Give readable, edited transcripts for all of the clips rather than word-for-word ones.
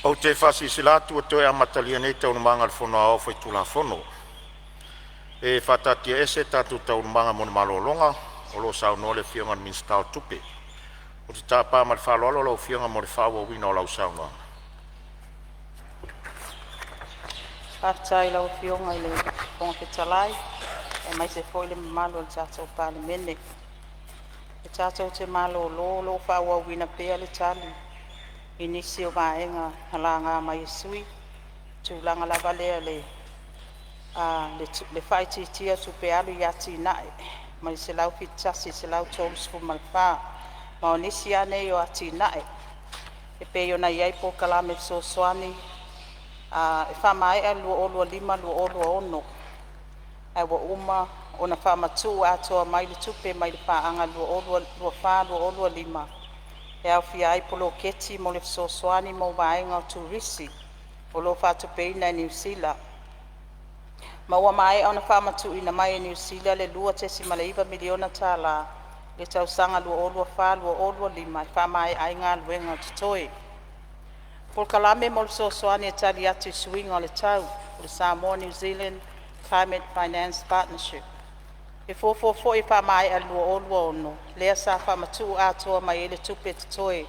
O te whasisilatu o toi amatalia nei taunumanga le whono au whai tula whono. E whatatia ese tatu taunumanga mone malolonga, o lo sau no le whionga minstau tupe. O te tāpā ma le whalolo lau whionga mo le whaua wina o lau saunga. Whātai lau whionga i le whonga petalai, e mai se fwoi le malo le tātou Palemene. Le tātou te malo lo whaua wina pēa le tali. Inisi o maenga halanga mai sui tūlanga lava lea le whaititia tupe alu yati nae mai se lau fitasi se lau tōmsfu malwha ma o nisi ane o ati nae e pe o na iai po kalame so swani e wha mai a lua olua lima lua olua ono ai wa uma o na wha matu atoa mai le tupe mai le whaanga lua wha lua olua lima e au fia ai polo keti mo le sosoani mo vaenga o turisi o lo whatu peina e New Zealand. Ma ua mai au na whamatu ina mai e New Zealand le lua tesi maleiva miliona tala le tausanga lua olua wha lua olua lima e wha mai ai ngā luenga o tutoe. Pol kalame mo le sosoani e tali atu suinga o le tau o le Samoa New Zealand Climate Finance Partnership. E fōfōfō e wha mai a lua olua ono, lea sa wha matu atoa mai ele tupe tutoe,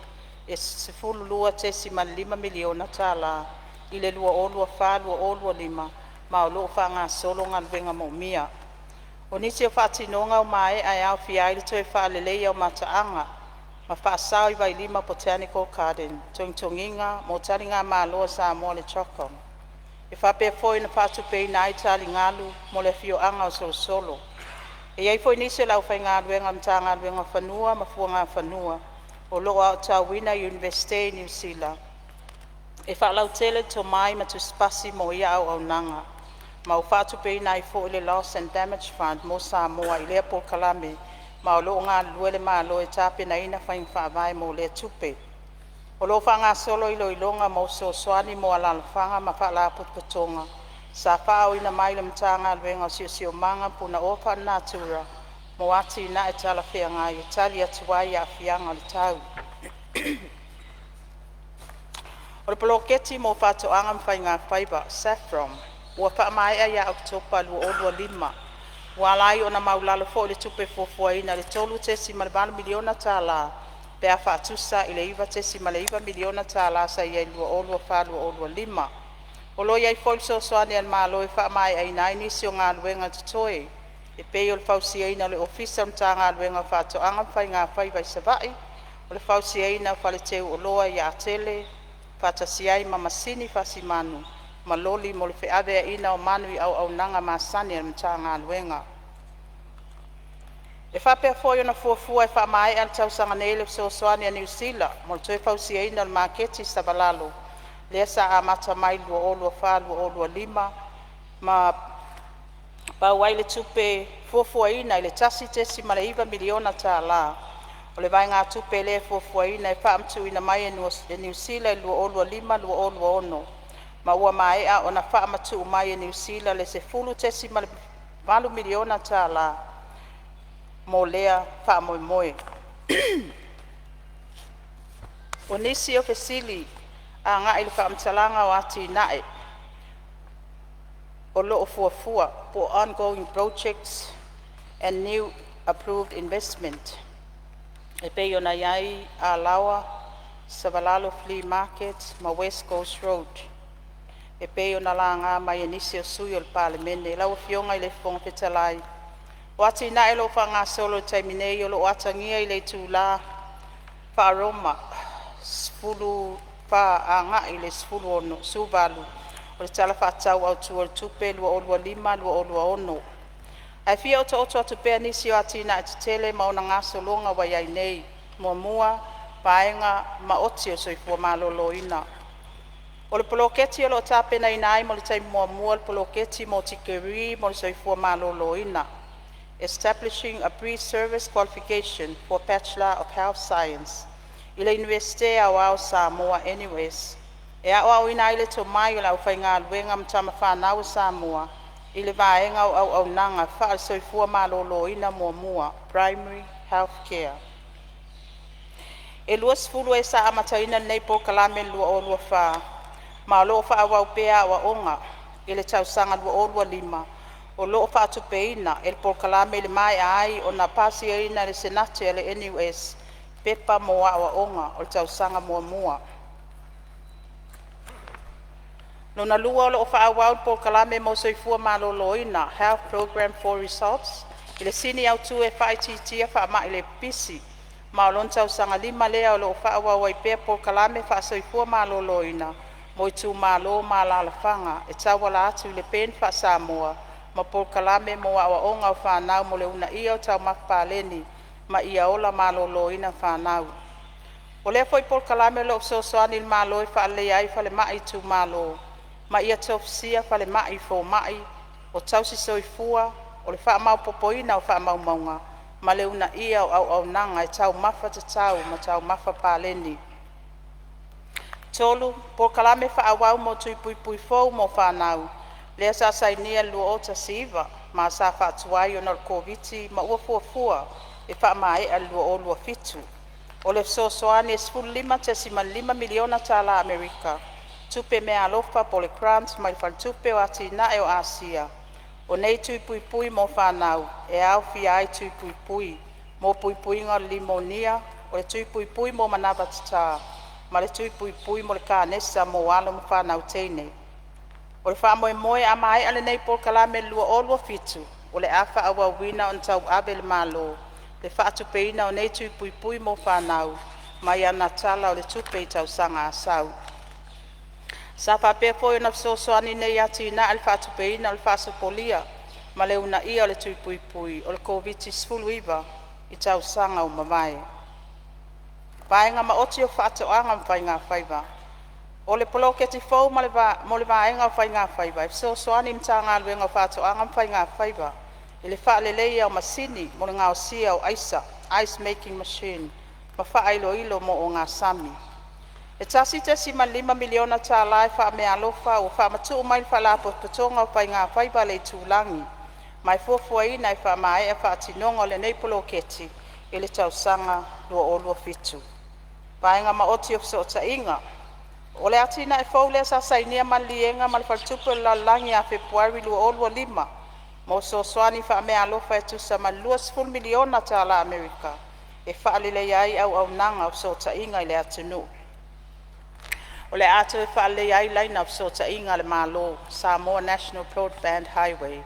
e sifulu lua tesi ma 5 miliona tala, i le lua olua wha lua olua lima, ma o loo wha ngā solo ngā luenga mo mia. O nisi o wha tinonga o mai ai au fia ile toe wha leleia o mataanga, ma wha sao i vai 5 Botanical Garden, tongtonginga mo tari ngā māloa sa mo le chokong. E wha pia fōi na wha tupe i nai tali ngalu mo le fio anga o solo. E iai foi nisi lau whai ngā luenga mta ngā luenga whanua ma fua ngā whanua o loo au tau wina University New Zealand. E wha Lautele to mai ma tu spasi mo ia au nanga. Ma o whatu pe nai fo le Loss and Damage Fund mo Samoa i lea po kalame ma o loo ngā luele ma lo e tape na ina whaing whaavai mo lea tupe. O loo wha ngā solo ilo ilonga mo so swani mo alalawhanga ma wha la putpatonga. Sa whao ina mai le mtanga luenga o sio manga puna opa natura mo ati na e tala whea ngā i tali atuai a whianga le tau. O le poloketi mo whato anga mwhai ngā whaiba, saffron, ua wha mai a ia Oketopa lua olua lima. Ua lai o na maulalo fo le tupe fofuaina le tolu tesi ma le 1 miliona tala, pe a whaatusa i le iwa tesi ma le 1 miliona tala sa ia lua olua wha lua olua lima. O lo iai fol so soani an malo e wha mai ai nai nisi o ngā luenga tutoe. E pei o le fausiaina o le ofisa mta ngā luenga whato anga mwhai ngā whai vai savai. O le fausiaina o whale teu o loa i a tele, whatasiai ma masini whasimanu. Ma loli mo le whiawea ina o manu i au nanga masani an mta ngā luenga. E whapea fōi o na fuafua e wha mai an tausanga neile so soani a New Zealand. Mo le toe fausiaina o le maketi sabalalo. Lea sa amata mai lua olua wha lua olua lima, ma pau ai le tupe fuafuaina i le tasi tesi ma le 1 miliona tā la. O le vai ngā tupe le fuafuaina e whaamtu ina mai e New Zealand lua olua lima lua olua ono. Ma ua mai a o na whaamatu mai e New Zealand le se fulu tesi ma le 4 miliona tā la. Mo lea whaamoemoe. O nisi o fesili a ngā ili whaamtalanga o ati nae o loo fuafua for ongoing projects and new approved investment. E pei o na iai a lawa Savalalo Flea Market ma West Coast Road. E pei o na la ngā mai e nisi o sui o le Palemene e lau fionga i le whonga petalai. O ati nae lo wha ngā solo taiminei o lo atangia i le tūla whaaroma sfulu wha a ngā i le sfulu ono, suvalu, o le tala whaatau au tua tupe lua olua lima, lua olua ono. Ai fia o to oto atu pēr nisi o atina e tele ma ona ngā solonga wa iai nei, mua, paenga, ma oti o soifua malolo ina. O le poloketi o lo tāpena inai mo le taimi mua, le poloketi mo tikeri mo le soifua malolo ina. Establishing a pre-service qualification for Bachelor of Health Science. I le Universite au au Samoa anyways. E au ina ile to mai o lau whai ngā luenga mtama whanau Samoa. I le vaenga au nanga wha soifua malolo ina mua, primary health care. E lua sfulu e sa amataina nei po kalame lua o lua wha. Ma lo whaawau pea wa onga, ele tausaga lua lima, o loo whaatupeina, ele polkalame le mai ai o na pasi eina le senate le NUS, pepa mo wa onga, o le tausaga mua. No na lua o loo whaawau polkalame mo soifua maloloina, Health Program for Results, ele sini au tu e whaititia whaama ele pisi, ma o lon tausaga lima lea o loo whaawau ai pea polkalame wha soifua maloloina, mo i tū mālo mālalawhanga, e tawala atu le pen wha Samoa, ma polkalame mo awa onga o whanau mo le una ia o tau Palemene, ma ia ola maloloina whanau. O lea foi polkalame lo sosoani il malo i whaale ai whale mai tū malo, ma ia tofisia whale mai fo mai, o tau si soifua, o le wha mau popoina o wha mau maunga, ma le una ia o au nanga e tau mafa te tau, ma tau mafa Palemene. Tolu, polkalame whaawau mo tui pui fau mo whanau. Lea sa sainia lua o ta siva, ma sa whaatuai o nal koviti ma ua fuafua, e whaamae a lua fitu. O le sosoane e 5 miliona tala Amerika. Tupe mea alofa po le grant mai whaltupe o atina e o Asia. O nei tui pui mo whanau, e au fi ai tui pui. Mo pui ngā limonia, o le tui pui mo manawa tata. Ma le tui pui mo le kānesa mo walo mo whanau teine. O le wha moe a mai ale nei polkalame lua fitu, o le awha awa wina on tau abe le malo, le wha atupeina o nei tui pui mo whanau, mai ana tala o le tupe i tau sanga asau. Sa whapea foi na sosoani nei ati ina al wha atupeina o le wha sopolia, ma le una ia o le tui pui, o le koviti sfulu iwa i tau sanga o mamae. Vaenga ma oti o whaatoanga mwhai ngā whaiva. O le polo ke ti fau mo le vaenga o whai ngā whaiva. E so soani mta ngā luenga o whaatoanga mwhai ngā whaiva. E le wha leleia o masini mo le ngā o sia o ice making machine. Ma wha ilo mo o ngā sami. E tasi te si ma 5 miliona tā lai wha mea alofa o wha matu mai wha lapo patonga o whai ngā whaiva le tūlangi. Mai fuafuaina e wha mai e wha tinonga le nei polo ke ti. E le tausanga lua fitu. Vaenga ma oti o so ta inga. O le atina e fau le sa sainia ma lienga ma le faltupu la langi a Februari lua lima. Mo so soani wha mea alofa e tusa ma 2 miliona tala Amerika. E wha alile iai au nanga o so ta inga i le atinu. O le ato e wha alile iai laina o so ta inga le malo, Samoa National Broadband Highway.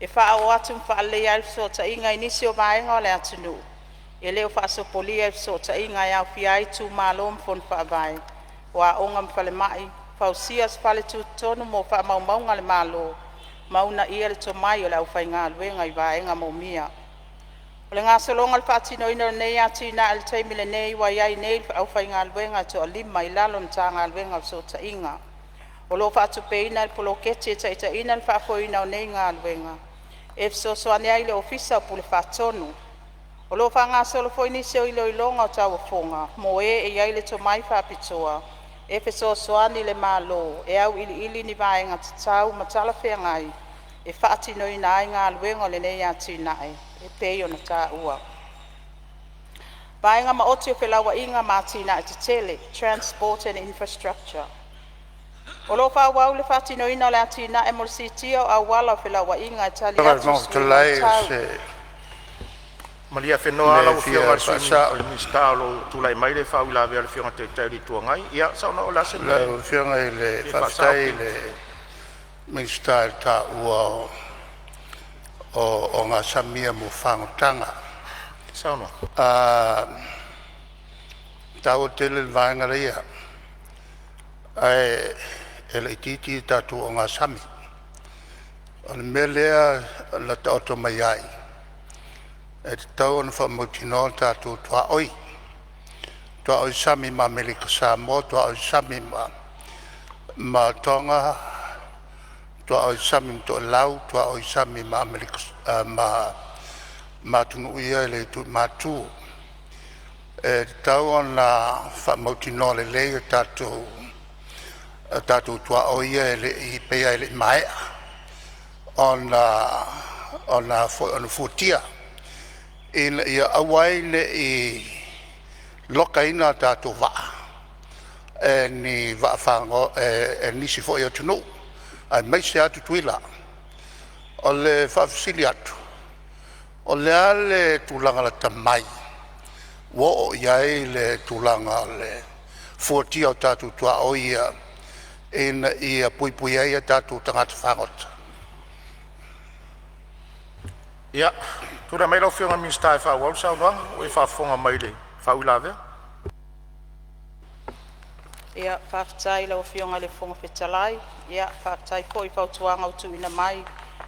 E wha au atu wha alile iai so ta inga inisi o vaenga o le atinu. E leo whaasopolia e so ta inga e au fiai tu malo mfon whaavai. Wa onga mwhale mai, whausias whale tu tonu mo wha maunga le malo. Mauna ia le to mai o le au whai ngā luenga i vaenga mo mia. O le ngā solonga le whaatino ina nei ati na le teimile nei wa iai nei au whai ngā luenga to a lima i lalo na tā ngā luenga o so ta inga. O lo whaatupe ina le poloketi e ta ina le whaafo ina o nei ngā luenga. E so soane ai le ofisa o pule whaatonu. O lo whanga solo fo inisio ilo ilonga o tawa fonga, mo e iai le to mai whapitoa, e fe so soani le malo, e au ili ni vaenga te tau matala whea ngai, e whaatino ina ai ngā luenga le nei ati nae, e peio na tā ua. Vaenga ma oti o whelawa inga ma ati nae te tele, transport and infrastructure. O lo whawau le whaatino ina le ati nae mo le sitio au wala o whelawa inga e tali atu sui tau. Malia whenua ala o whionga suni o le minsta alo tulai mai le whau la vea le whionga te tauri tua ngai. Ia, sauna o lase le? Le whionga i le whaftai le minsta ta ua o ngā samia mo whangotanga. Sauna? Tau tele le vaenga reia. Ai, e le ititi tatu o ngā sami. O le melea la ta oto mai ai. E te tau anu whamutino tātou tua oi. Tua oi sami ma Amerika Samoa, tua oi sami ma Tonga, tua oi sami to Lau, tua oi sami ma Amerika ma Tunuia e le tu matu. E te tau ana whamutino le leo tātou tua oi e le i pea e le maea. Ona futia. Ia awai le i loka ina tātou waa. ni wa'afango nisi fo o tunu ai mai se atu tuila o le whawhisili atu o le ale tūlanga la tamai wo o iai le tūlanga le fuatia o tātou tua o ia ia pui ai a tātou tangata whangota. Ia, tura mai lau whionga minsta e whawau sau noa, o e whawhonga mai le, whawilawea. Ia, whaftai lau whionga le whonga whetalai. Ia, whaftai po i whautuanga utu ina mai.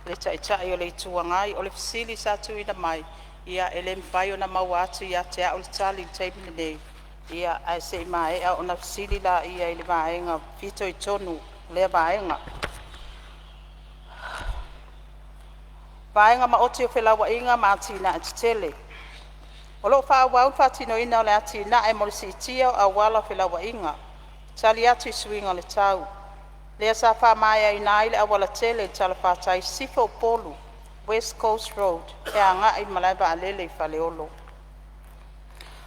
Le tai o le tuangai, o le fisili sa tu ina mai. Ia, ele mwhai o na maua atu ia te au le tali i teimine nei. Ia, ai se mai o na fisili la ia ili maenga, fito i tonu, lea maenga. Vaenga ma oti o whelawa inga ma atina e tele. O lo wha wau whatino ina o le atina e morisi itia a wala whelawa inga. Tali atu i suinga le tau. Lea sa wha maia ina ile a wala tele tala whatai sifo polu, West Coast Road, e a ngā i malaiba a lele i whaleolo.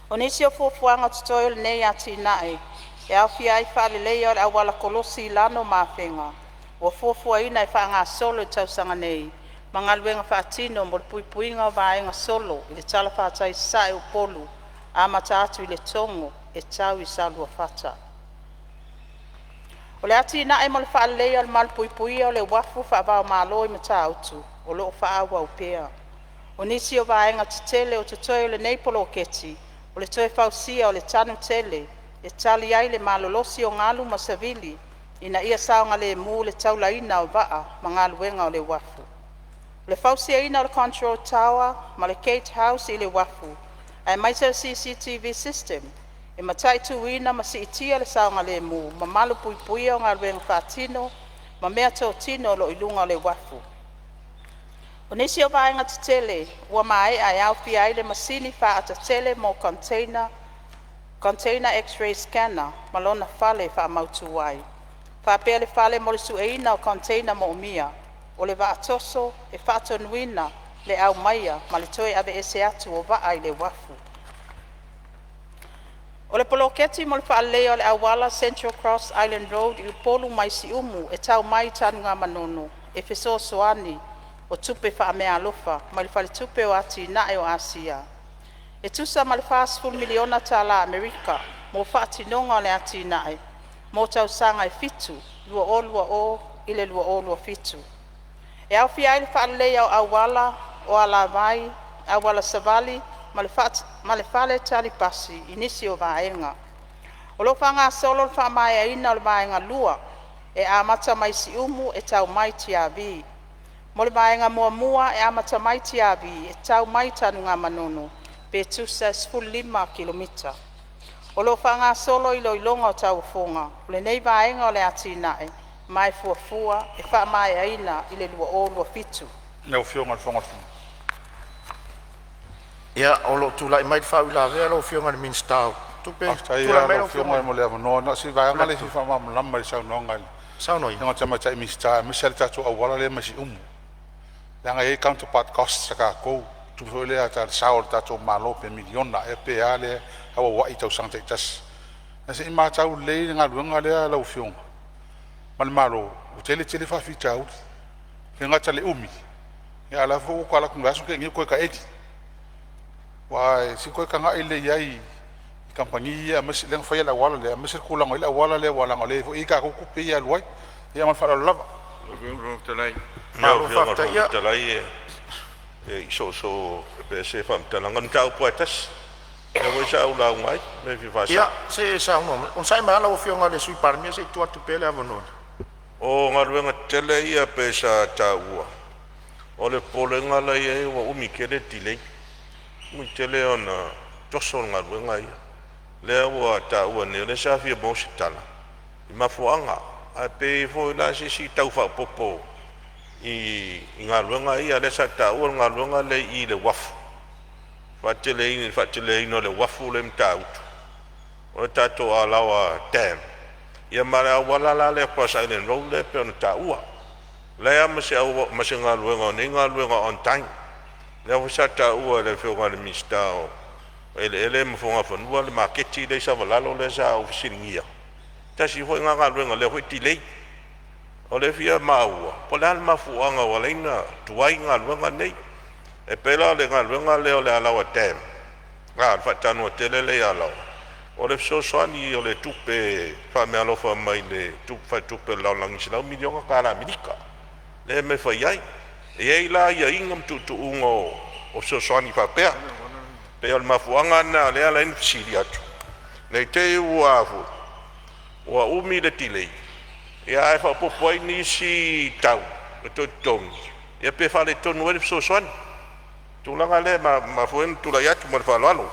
O nisi o fuafuanga tutoio le nei atina e au fia i whale leo le a wala kolosi lano mawhenga. O fuafua ina i wha ngā solo i tausanga nei. Mangaluenga whaatino mo le puipuinga o vaenga solo i le tala whaatai sae o polu a mataatu i le tongo e tau i salua whata. O le ati na e mo le whaalea le mal puipuia o le wafu whaavao malo i matautu o loo whaawa o pea. O nisi o vaenga titele o tutoe o le neipolo o keti o le toe whausia o le tanu tele e tali ai le malolosi o ngalu masavili ina ia saonga le mu le taulaina o vaa mangaluenga o le wafu. Le fausia ina o le control tower ma le Kate House i le wafu ai maisa CCTV system e matai tuina ma si itia le saonga le mu ma malu puipuia o ngā ruenga whaatino ma mea tō tino lo ilunga o le wafu. O nisi o vaenga titele ua mai ai au fia ai le masini wha ata tele mo container x-ray scanner ma lona fale wha mautu wai. Wha pea le fale mo le sueina o container mo umia o le vaatoso e whaatonuina le au maia ma le toe ave ese atu o vaa i le wafu. O le poloketi mo le whaaleo le awala Central Cross Island Road i polu mai si umu e tau mai tanu ngā manono e feso soani o tupe whaamea alofa ma le whale tupe o ati nae o Asia. E tusa ma le whaasful miliona tala Amerika mo whaatinonga o le ati nae mo tau sanga e fitu lua o i le lua o fitu. E au fia ili whaalea o awala o ala vai, awala savali, ma le whale tali pasi, inisi o vaenga. O lo whanga solo le whaamaya ina o le vaenga lua, e amata mai si umu e tau mai tiavi. Mo le vaenga mua e amata mai tiavi e tau mai tanu ngā manono, pe tusa 15 kilomita. O lo whanga solo ilo ilonga o tau fonga, o le nei vaenga o le ati nae, mai fuafua e wha mai aina i le lua fitu. Neu whionga le whangafu. Ia, o lo tūlai mai whawilawea lo whionga le minstau. Tupe, Aftai tūlai ia mai lo lo whionga whionga. e mo lea manoa. Nā si vai angale si whamama lama i sau nonga. Saunoi. Nga tama tai mista, misa le tatu awala le masi umu. Langa e counterpart cost saka kou. Tupo lea ta sao le tatu malo pe miliona e pe ale hawa wai tau sangta i tas. Nasi ima tau le ngā luenga lea lau whionga. Malo, o tele whawhita au. Ke ngata le umi. E ala fo ko ala kungasu ke ngi ko ka edi. Wa si ko ka nga ile yai kampani mas leng fa la wala le mas ko la ngila wala le wala ngale fo ika ko ku pe ya loi. Ya man fa la lava. Talai. Malo whafta ia. Talai e so pe se fam talangan tau poetas. E wo sa ula mai me fi fa. Ia, se sauno. On sai mai lo whionga le sui parmia se tua tupele avonona. O ngaruenga tele ia pe sa taua. O le polenga la ia wa umi kele tilei. Umi tele ona toso ngaruenga ia. Le wa taua ne le sa fia bon sitala. I mafuanga a pe fo la si tau fa popo. I ngaruenga ia le sa taua ngaruenga le i le wafu. Fa tele no le wafu le mtautu. O tato alawa tem. Ia mara wala la le pas island road le pe na taua. Le ama se au mase ngā luenga on time. Le au sa taua le whionga le mistao. Ele mfonga whanua le maketi le sa walalo le sa au fisiringia. tasi hoi ngā luenga le hoi tilei. O le fia maua, po le alma fuanga o leina tuai ngā luenga nei. E pela le ngā luenga leo le alawa tem. Ngā whatanua tele le alawa. O le sosoani o le tupe whamealofa mai le tupe laulangi silau milionga kāra Amerika. Le me whaiai. E ei la ia ingam tu ungo o sosoani whapea. Pea le mafuanga na le ala infisiri atu. Nei te uafu. Ua umi le tilei. Ia e whapopoi nisi tau. E to tongi. Ia pe whale tonu e le sosoani. Tūlanga le mafueng tula iatu mo le whaloalo.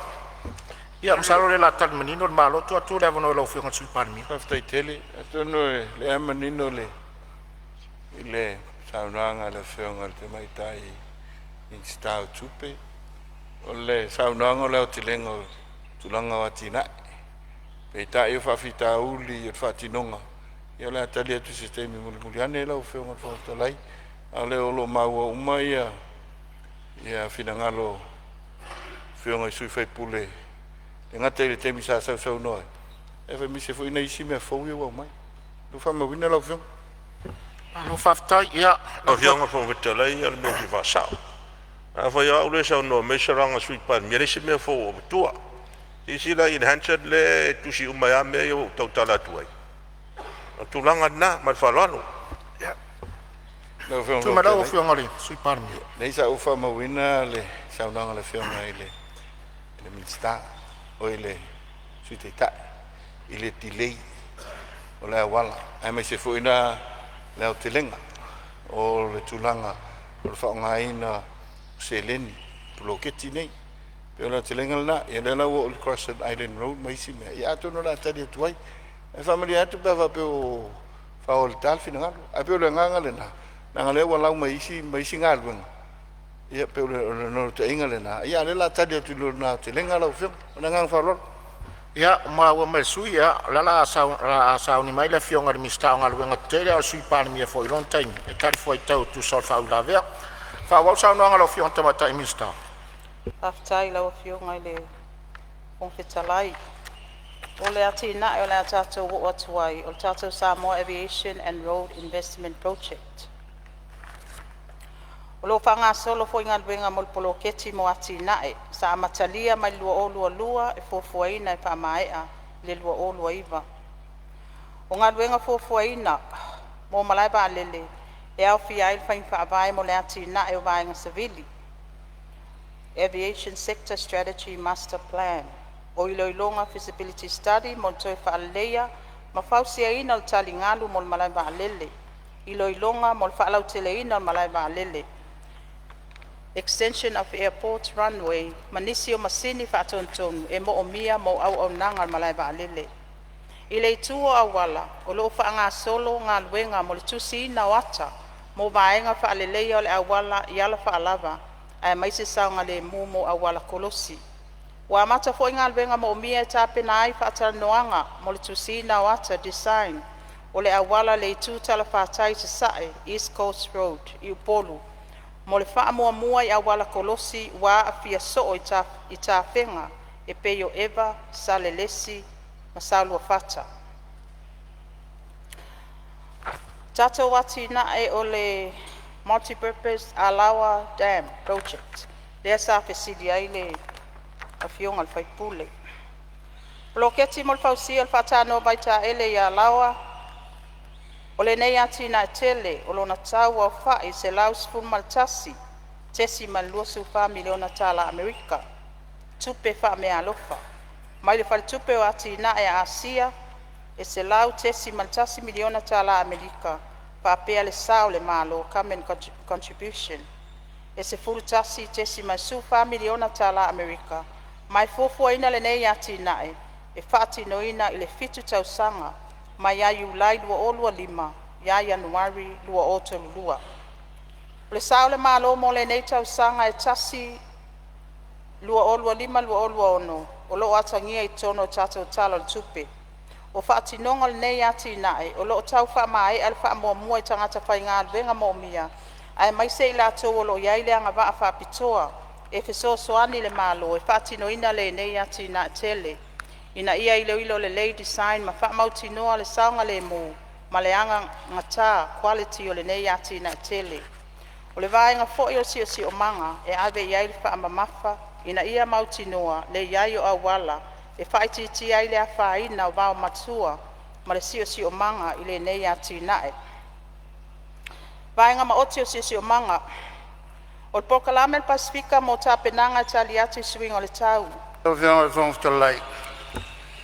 Ia msalo le la tal menino le malo tu atu le avono le ofionga sui parmi. Kaftai tele, atono le amanino le saunanga le whionga le te maitai in stau tupe. O le saunanga le o te lengo tulanga wa tinai. Pe tai o whawhita uli o whatinonga. Ia le atali atu sistemi muli ane la o whionga le whatalai. A le olo maua umai ia finangalo whionga i sui whaipule. E ngata i le temi sa sau noa. E whai mi se fo ina isi mea fau iwa mai. Lu wha mawina lau whionga. Lo whaftai, ia. O whionga whawhitalai al mea ki whasau. A whai au le sau noa meisaranga sui pan. Mia reise mea fau o tua. Isi la enhanced le tusi umai a mea iau tautala tuai. O tūlanga na, mai whalano. Tu mara o whionga le sui parmi. Nei sa ufa mawina le saunanga le whionga i le minsta. O ile sui te tai, ile tilei, o le awala. Ai mai se fuina le au te lenga, o le tulanga, o le whaongaina se leni, pulo keti nei. Peo le te lenga lana, ia le lau o le Crescent Island Road, mai si mea. Ia atono la tari atuai. E whamari atu pewa peo whao le talfi na ngalu. Ai peo le nganga le na. Nanga le walau mai isi ngalu wenga. Ia pe le no te inga le na. Ia le la tadi atu lo na te lenga lau whionga. Ona ngang whalor. Ia maua mai sui ia la asau ni mai le whionga le mista o ngaluenga tele o sui parmi e fo i lontaini. E tari fo i tau tu sol whau la vea. Whawau sau noanga lau whionga tamata i mista. Aftai lau whionga i le whongwhitalai. O le ati na o le atatou o atuai o le tatou Samoa Aviation and Road Investment Project. O lo whanga solo fo inga luenga mo le polo keti mo ati nae, sa amatalia mai lua o lua e fofuaina e whamaea le lua o lua iwa. O ngā luenga fofuaina mo malai ba lele, e au fia il whain whaavai mo le ati nae o vaenga savili. Aviation Sector Strategy Master Plan. O iloilonga feasibility study mo le toi whaaleia, ma whausia ina le tali ngalu mo le malai ba lele. Iloilonga mo le whaalautele ina le malai ba lele. Extension of airport runway, manisi o masini whaatontonu e mo o mia mo au nanga al malai waalele. I le tuo awala, o loo whaanga solo ngā luenga mo le tusi ina o ata, mo vaenga whaaleleia o le awala i ala whaalava, ai maise saunga le mo awala kolosi. Wa mata fo ngā luenga mo o mia e tāpena ai whaatanoanga mo le tusi ina o ata design, o le awala le tu tala whaatai te sae, East Coast Road, i upolu. Mo le wha mua i awala kolosi wa a fia soo i tā whenga e peio Eva, Salelesi, ma Salua Fata. Tato wati na e o le Multipurpose Alawa Dam Project. Lea sa whesidi ai le a fionga le whaipule. Ploketi mo le whausia le whatano baita ele i Alawa. O le nei ati na tele, o lona tau au whai se lau sifun maltasi, tesi malua sufa miliona tala Amerika, tupe wha mea alofa. Mai le whale tupe o ati na e Asia, e se lau tesi maltasi miliona tala Amerika, pa apea le sao le malo, common contribution. E se fulu tasi tesi mai sufa miliona tala Amerika, mai fofua ina le nei ati na e whaati noina i le fitu tausanga, mai ia Iulai lua o lua lima, ia Januari lua o tolu lua. Le sao le malo mo le nei tausanga e tasi lua o lua lima lua o lua ono, o loo atangia i tono tatou talo le tupe. O whaatinonga le nei ati nae, o loo tau wha mai al wha mua i tangata whai ngā venga mo mia, ai mai se i la tau o lo iai le anga waa whapitoa, e feso soani le malo, e whaatinoina le nei ati nae tele. ina ia ilo le lei design ma whaamautinoa le saunga le mo ma le anga ngata quality o le nei ati na tele. O le vaenga fo o si o manga e ave iai le whaamamafa ina ia mautinoa le iai o awala e whaititi ai le a whaina o vao matua ma le si o manga i le nei ati nae. Vaenga ma oti o si o manga o le Pokalame Pasifika mo tapenanga tali ati swing o le tau. O fiona fong to lai.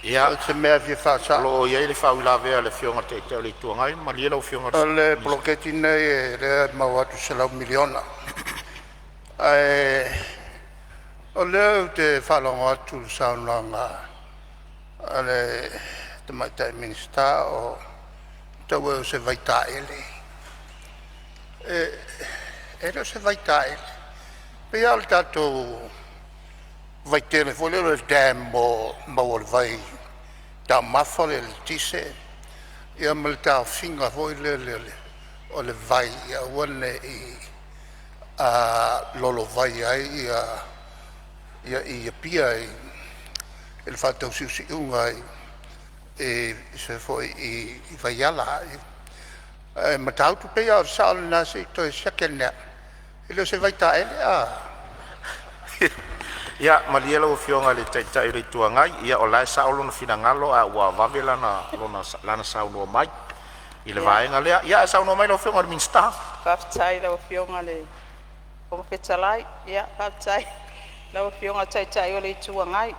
Ia, Se mea fi whaasa. lo iai le whaula vea le fionga te te le tuangai, ma lia lau fionga. O le bloketi nei e rea mawatu se lau miliona. O leo te whalongo atu saunanga ale te maitai minista o tau e o se vaitaele. E reo se vaitaele. Pea al tato vaitele fo leo le dam mo o le vai ta mafa le tise. Ia ma le tau finga fo o le vai ia wane i lolo vai ai ia pia i le whatau siusi unga e se foi i vaiala e matautu pea o saole nase i toi sakena i leo se vaitaele Ia, ma lia lau fionga le te te le tuangai, ia o lai saulo na finangalo a ua vavela na lana saunua mai. I le vaenga lea, ia saunua mai lau fionga le minsta. Whaftai lau fionga le Pongwhetalai, ia, whaftai lau fionga tai o le tuangai.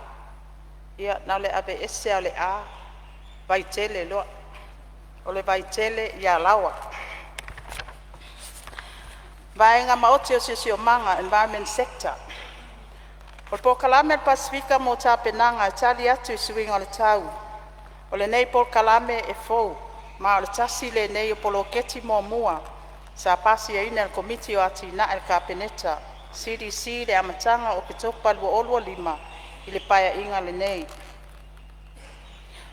Ia, nau le abe ese o le a, vaitele loa, o le vaitele ia lawa. Vaenga maoti o sisi o manga, environment sector. O le Pokalame Pasifika mo tapenanga tali atu i swing o le tau. O le nei Pokalame e fou, ma o le tasi le nei o poloketi mo mua, sa pasi e ina le komiti o ati na el kapeneta, CDC le amatanga o Oketopa lua lima, i le paya inga le nei.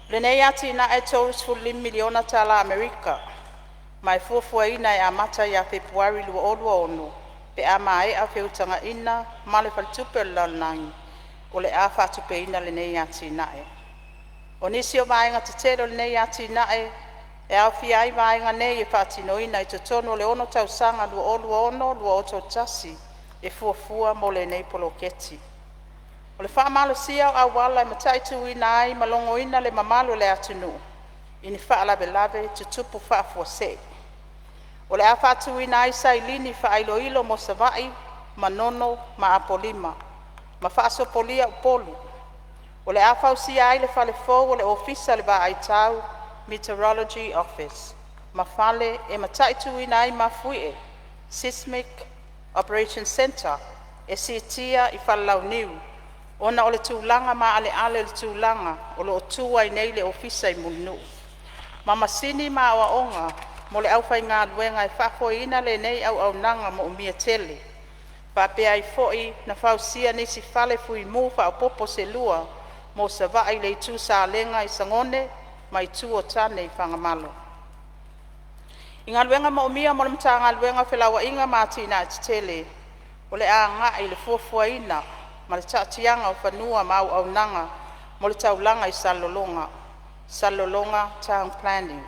Le nei ati na e tous fulim miliona tala Amerika, mai fuafua ina e amata ia Februari lua ono, pe ama e a feutanga ina ma le faltupe lalnangi o le a fatupe ina le nei ati nae. O nisi o vaenga te tero le nei ati nae e au fiai vaenga nei e fatino ina i totono le ono tausanga lua ono lua oto tasi e fuafua mo le nei poloketi. O le whaamalo sia o awala e mataitu ina ai malongo ina le mamalo le atunu ini whaalabe tutupu whaafuase. O le a fatu ina ai sailini whaailoilo mo savai, manono, ma apolima, ma whaasopolia upolu. O le a fausia ai le whale fau o le ofisa le ba ai tau, Meteorology Office, ma whale e mataitu ina ai mafuie, Seismic Operations Center, e sitia i whalau niu. Ona o le tūlanga ma ale le tūlanga, o le o tua i nei le ofisa i munu. Ma masini ma awa onga, mo le au fai ngā luenga e whakoina le nei au nanga mo umia tele. Whapea i foi na whausia nisi whale fui mu whaopopo se lua mo sa vai le tu sa lenga i sangone mai tu o tane i whangamalo. I ngā luenga mo umia mo le mta ngā luenga whilawa inga mātina i tele. O le a ngā i le fuafuaina ma le taatianga o whanua ma au nanga mo le taulanga i Salolonga Town Planning.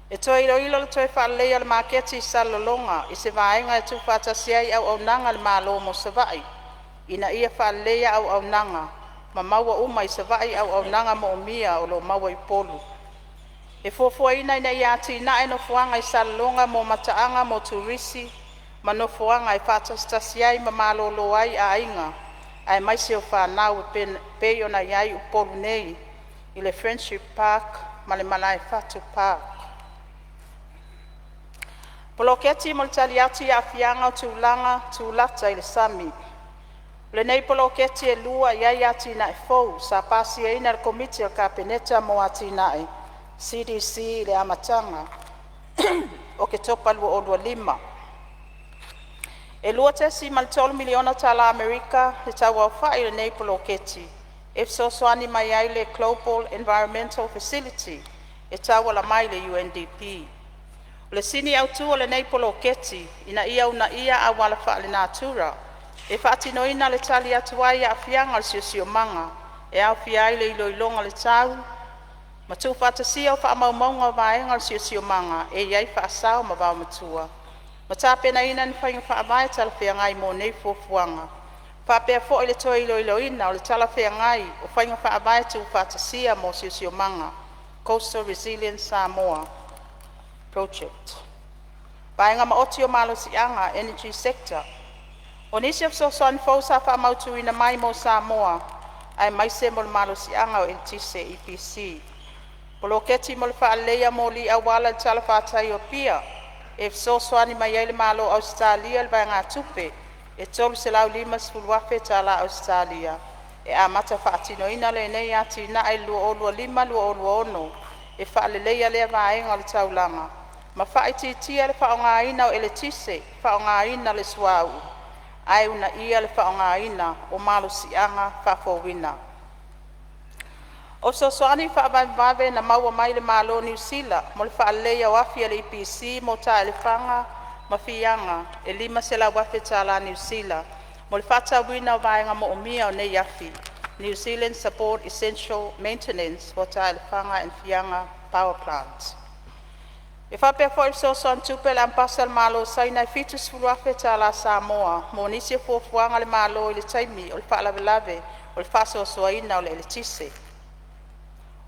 E toi ilo le toi whaalea le maketi i Salolonga i se vaenga e tu whatasiai au nanga le malo mo savai. Ina ia whaalea au nanga ma maua uma i savai au nanga mo umia o lo maua i polu. E fuafuaina ina ia ati na e no fuanga i Salolonga mo mataanga mo turisi ma no fuanga i whatastasiai ma malo lo ai a inga. Ai mai se o whanau pe ona iai upolu nei i le Friendship Park ma le Malai Fatu Park. Poloketi mo le taliati a fianga o tūlata i le sami. Le nei poloketi e lua iai ati na e fou sa pasi e ina le komiti o kapeneta mo ati na e CDC le amatanga Oketopa lua lima. E lua tesi ma le 12 miliona tala Amerika le tau au whai le nei poloketi. E soani mai ai le Global Environmental Facility e tau la mai le UNDP. Le sini au tua le nei poloketi ina ia una ia a wala wha le natura. E whaatinoina le tali atuai a fianga le siosio manga e au fia ai le iloilonga le tau, ma tu whatasia o whaamaumaunga o vaenga o sio manga, e iai whaasao ma vau matua. Ma tāpena ina ni whainga whaamai tala whea ngai mō nei fuafuanga. Whapea fo le toi iloiloina o le tala whea ngai o whainga whaamai tu whatasia mō sio manga, Coastal Resilience Samoa Project. Vaenga ma oti o malo sianga, energy sector. O nisi of sosoani fausa whaamautu ina mai mō Samoa, ai mai se mo le malo sianga o LTC EPC. Poloketi mo le whaaleia mo li awala le tala whātai o pia, e sosoani mai ai le malo Australia le vai ngā tupe, e tolu se lau 5 tala Australia, e a mata whaatino ina le nei ati na ai lua o lua 5 lua o lua ono, e whaaleia lea vaenga le taulanga. Ma whaititia le whaonga ina o eletise, whaonga ina le suau, ai una ia le whaonga ina o malo sianga whafowina. O sosoani whaavave na maua mai le malo New Zealand, mo le whaaleia o afia le EPC mo ta elefanga ma fianga, e 5 se la wafe tala New Zealand, mo le whatawina o vaenga mo umia o nei afi, New Zealand Support Essential Maintenance for ta elefanga and fianga power plants. E whapea fo i sosoan tupe le ampasa le malo saina i fitus furuafe tala Samoa, mo nisi e fuafuanga le malo i le taimi o le whaalawelave o le whasosoaina o le eletise.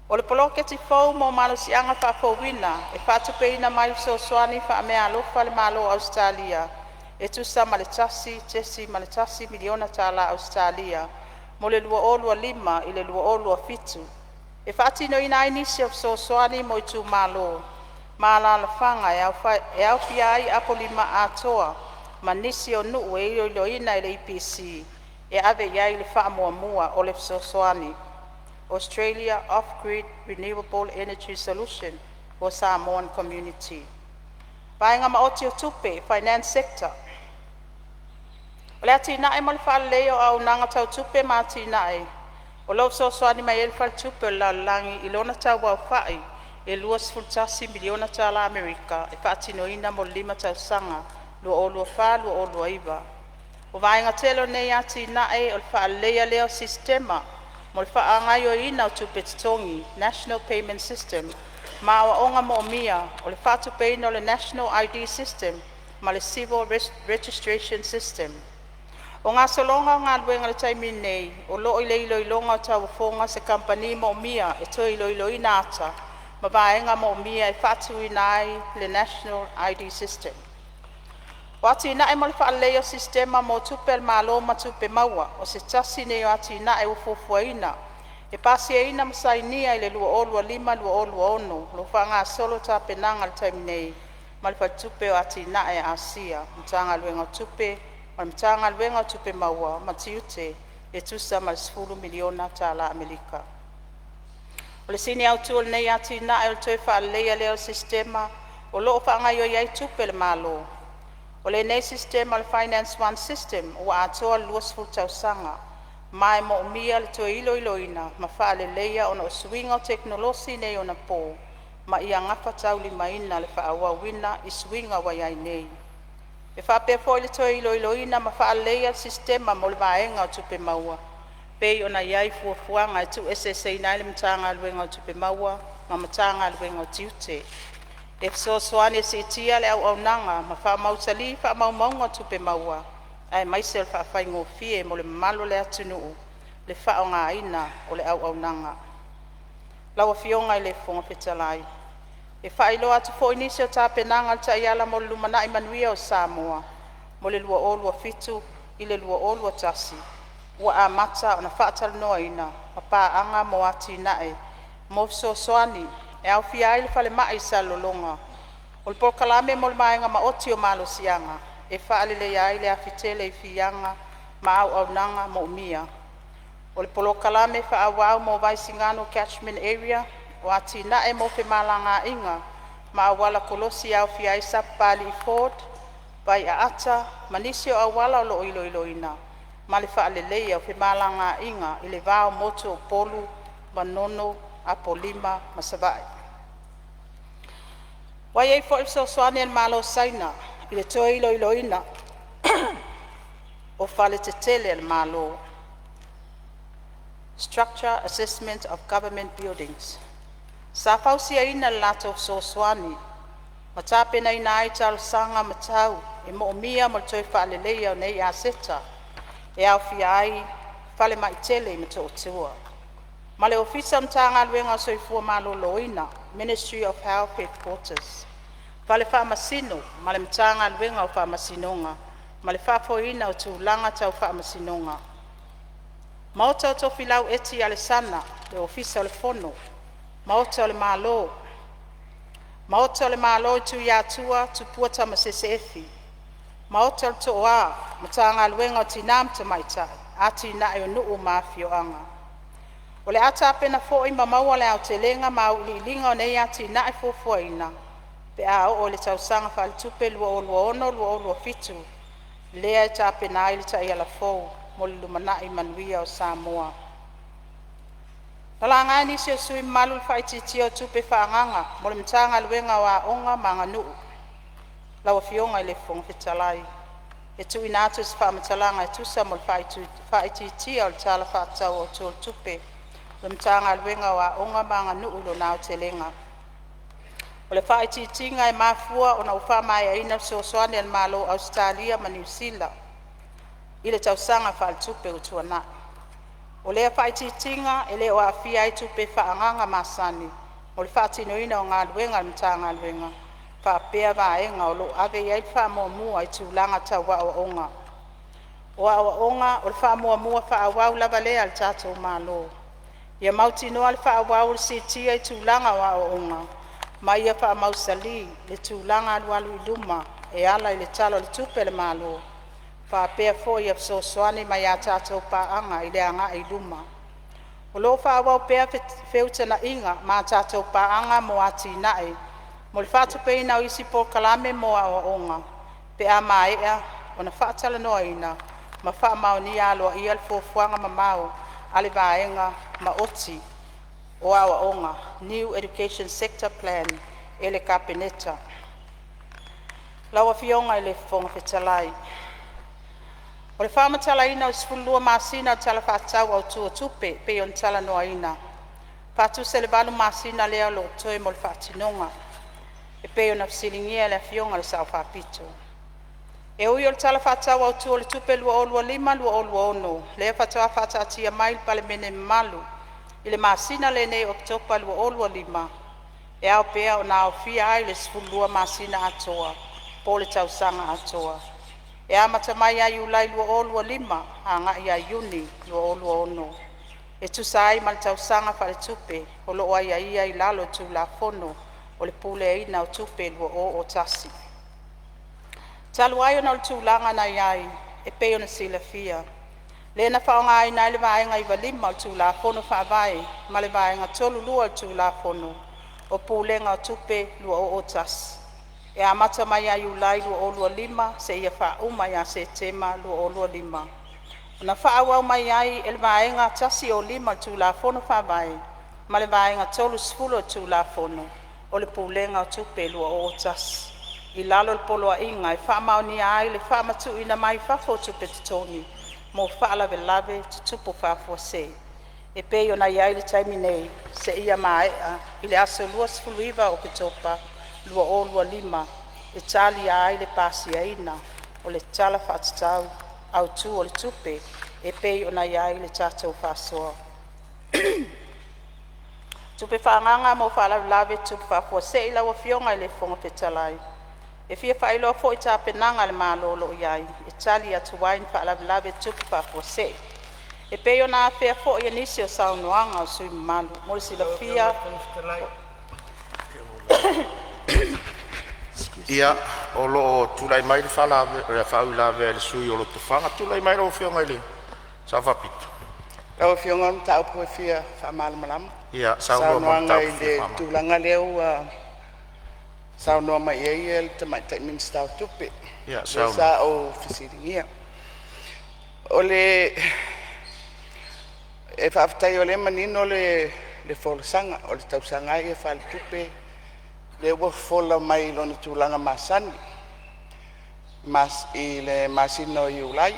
O le poloketi fau mo malo sianga whafowina, e whatupeina mai sosoani whaamea alofa le malo Australia, e tusa maletasi, tesi maletasi miliona tala Australia, mo le lua olua 5 i le lua olua fitu. E whaatino ina ai nisi o sosoani mo i tu malo, Mala la fanga e au fia ai apo 5 atoa, ma nisi o nuu e iloina i le EPC, e ave iai le whaamuamua o le sosoani. Australia Off-Grid Renewable Energy Solution for Samoan Community. Vaenga maoti o tupe, finance sector. O le ati nae mo le whaaleo au nanga tau tupe ma ati nae. O lau sosoani mai e le whal tupe o langi ilona tau wau whai, e 2 miliona tala Amerika, e whaatinoina mo 5 tau sanga, lua o lua wha, lua o lua iwa. O vaenga telo nei ati nae o le whaalea leo sistema, mo le whaangai o ina o tupetitongi, National Payment System, ma o onga mo mia, o le whatupeina o le National ID System, ma le Civil Registration System. O ngā solonga ngā luenga le taimi nei, o loo i leilo i longa o tau fonga se kampani mo mia e toi ilo i nata, ma vaenga mo mia e whatu i nai le National ID System. Wati na e mo le whaaleo sistema mo tupe malo ma tupe maua, o se tasi ne o ati na e ufufuaina, e pasi e ina masainia i le lua olua 5 lua olua ono, lo whanga solo ta penanga le taimi nei, ma le tupe o ati na e Asia, mtanga luenga tupe, ma mtanga luenga tupe maua, ma tiute, e tusa ma le 10 miliona tala Amerika. O le sini au tuol nei ati na e o toi whaalea leo sistema, o loo whanga i o iai tupe le malo. O le nei sistema le Finance One System, o atoa luasfu tausanga, mai mo umia le toi iloina, ma whaale leia ona o swinga o teknolosi nei ona po, ma ia ngapa tau lima ina le whaawa wina i swinga wa iai nei. E whapea fo le toi iloina ma whaale leia sistema mo le vaenga o tupe maua, pei ona iai fuafuanga e tu SSA nai le mtanga aluenga o tupe maua, ma mtanga aluenga o tiute. E sosoani e se tia le au nanga, ma wha mautali, wha maumaunga tupe maua, ai maisel wha whaingo fie mo le malo le atunuu, le wha o ngā ina o le au nanga. Laua fionga i le fonga petalai. E wha ilo atu fo inisi o tā penanga ta iala mo le lumana i manuia o Samoa, mo le lua olua fitu i le lua olua tasi. Ua a mata o na wha atal noa ina, ma pā anga mo ati nae, mo sosoani, e au fia ile fale mai sa lolonga. O le polkalame mo le maenga ma oti o malo sianga, e whaale le ia ile a fitele i fianga ma au nanga mo umia. O le polkalame wha awau mo Vaisingano catchment area, o ati na e mo fe malanga inga, ma awala kolosi au fia isa pali i Ford, vai a ata, manisi o awala o lo iloina, ma le whaale le au fe malanga inga, ile vao moto o polu, manono, apolima, masavai. Wai ei fo so soane el malo saina, i le toi iloina, o fale te tele el malo. Structure assessment of government buildings. Sa fausia ina lato so swani. Matape na ina ai tal sanga matau. E mo mia mo toi whaalelea o nei aseta. E au fia ai whale maitele me to tua. Male ofisa mtanga luenga soifua maloloina. Ministry of Health Headquarters. Whale wha masino. Male mtanga luenga o wha masinonga. Male wha foina o tūlanga tau wha masinonga. Maota o tofi lau eti alesana, le ofisa o le fono. Maota o le malo. Maota o le malo tu iatua, tu puata ma sesefi. Maota o le toa, matanga luenga o tinam te maita, ati na e nuu mafio anga. O le ata apena fo ima maua le au te lenga ma uli linga o nei ati na e fofua ina. Pe a o le tausanga fa le tupe lua o lua ono, lua o lua fitu. Lea e ta apena ili ta ia la fou. Mo le lumanai manuia o Samoa. Talanga ni se sui malu whaititia o tupe whaanganga, mo le mtanga luenga wa onga manga nuu. Lawa fionga i le whongwhitalai. E tu inatus whaamatalanga e tusa mo le whaititia o le tala whaatau o tōl tupe. Le mtanga luenga wa onga manga nuu lo nao te lenga. O le whaititinga e mafua o na ufama e ina so soane al malo Australia ma New Zealand. Ile tausanga wha tupe o tuana. O lea whaititinga e leo a fia i tupe whaanganga masani. O le whaatinoina o ngā luenga mta ngā luenga. Whaapea vaenga o lo ave iai wha mua mua i tūlanga tau wa o onga. O a onga o le wha mua mua wha awau lava lea le tātou malo. Ia mauti noa le wha awau le sitia i tūlanga wa o onga. Ma ia wha mausali le tūlanga alualu i luma e ala i le talo le tupe le malo. Whaapea fo i afso soane mai a tātou pāanga i le anga i luma. O lo whaawau pēa whiutana inga ma tātou pāanga mo ati nae. Mo le whātupe ina o isi po kalame mo a o onga. Pe a maea o na whaatala noa ina. Ma wha mao ni aloa i alfofuanga ma mao. Ale vaenga ma oti o a o onga. New Education Sector Plan e le kapeneta. Lawa fionga i le fonga whetalai. O le whamatala ina o sifulua masina o tala whaatau au tua tupe pe on tala noa ina. Patu se le balu masina lea lo toe mo le whaatinonga. E pe on afsilingia le fionga le sao whaapito. E ui o le tala whaatau au tua le tupe lua o lua lima lua o lua ono. Lea whaatoa whaatatia mai Palemene malu. I le masina le nei Oketopa lua o lua lima. E au pea o na o fia ai le sifulua masina atoa. Po le tausanga atoa. E amata mai ai ulai lua o lua lima, hanga ia iuni lua o lua ono. E tu sai mal tausanga whare tupe, o lo ai ai lalo tu la fono, o le pule ai na o tupe lua o tasi. Talu ai ona o tu langa na iai, e peo na sila fia. Le na whaonga ai na le vaenga i walima o tu la fono whaavai, ma le vaenga tolu lua o tu la fono, o pulenga o tupe lua o tasi. E amata mai ai ulai lua o lua lima, se ia wha uma ia se tema lua o lua lima. O na wha awau mai ai ele vaenga tasi o lima tu la fono whaavai, ma le vaenga tolu sfulo tu la fono, o le pulenga o tupe lua o tasi. I lalo le polo a inga, e wha maoni ai le wha matu ina mai whafo tupe tutoni, mo wha lave lave tutupo whafo se. E pe o na iai le taimi nei, se ia maea, i le aso lua sfulu iwa o Oketopa, lua o lua lima, e tali ai le pasi aina, o le tala whaatau, au tu o le tupe, e pei o na iai le tātou whasoa. Tupe whaanganga mo whaalave tupe whafua se ila wa fionga i le fonga petalai. E fia whailo fo i tāpenanga le mālolo iai, e tali atu wain whaalave tupe whafua se. E pei o na fea fo i anisi o saunoanga o sui malu, mo le sila fia... Ia, o lo tulai mai le whaulave le sui o lo tufanga, tulai mai lo whionga ili. Sa whapito. Rau fionga o tau po fia whamalamalama. Ia, saunoa mo tau whiwhama. Tūlanga leo saunoa mai e te mai taimin stau tupe. Ia, saunoa. Sa o fisiringia. O le... E whaafitai o le manino le wholesanga, o le tausanga e whaale tupe. Le ua fola mai lona tūlanga masani. Mas i le masino i ulai.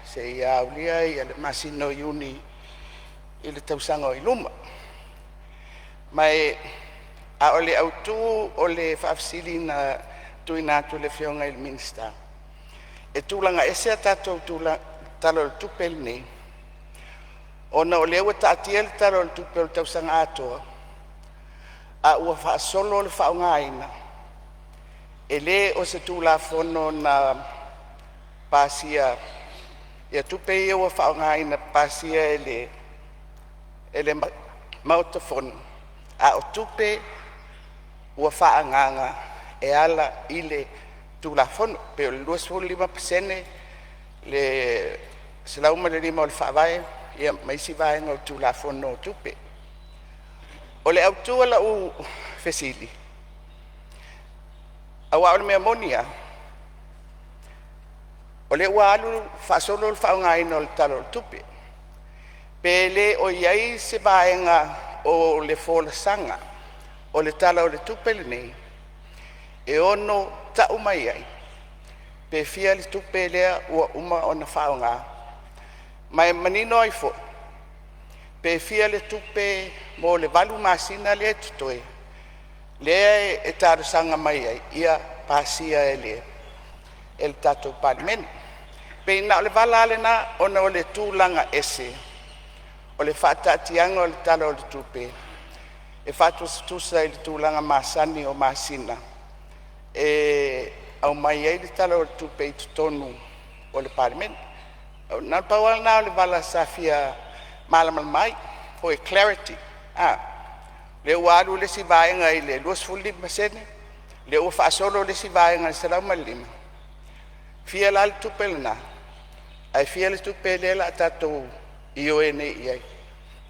Se i aulia i le masino i uni i le tausanga o iluma. Mai a ole autu o le whaafsiri na tuina atu le whionga i le minista. E tūlanga ese a tātou talo le tupel nei. Ona o lewa tātia le talo le tupel tausanga atoa. A ua whaasolo le whaongaina. E le o se tūla fono na pasia. Ia tupe ia ua whaongaina pasia e le mautafono. A o tupe ua whaanganga e ala i le tūla fono. Pe o le 2.5% le silauma le lima o le whaavae. Ia maisi vaenga o tūla fono o tupe. O le autua la u fesili. Awa o le mea monia. O le ua alu whaasolo le whaongaina o le talo o tupe. Pe le o iai se vaenga o le folasanga o le tala o le tupe le nei. E ono ta umai ai. Pe fia le tupe lea ua uma o na whaonga. Mai manino ai fo. Pe fia le tupe mo le valu masina le tutoe. Lea e tarusanga mai ai. Ia pasia e le. El tato Palemene. Pe ina o le vala ale na ona o le tūlanga ese. O le whaatatianga o le tala o le tupe. E whaatusa i le tūlanga masani o masina. E au mai ai le tala o le tupe i tutonu o le Palemene. Nā pawala nā o le vala safia malamal mai. Hoi clarity. Le ua alu le si vaenga i le 2.5%. Le ua whaasolo le si vaenga i salauma lima. Fia la le tupe lana. Ai fia le tupe le la tatou i o ene i ai.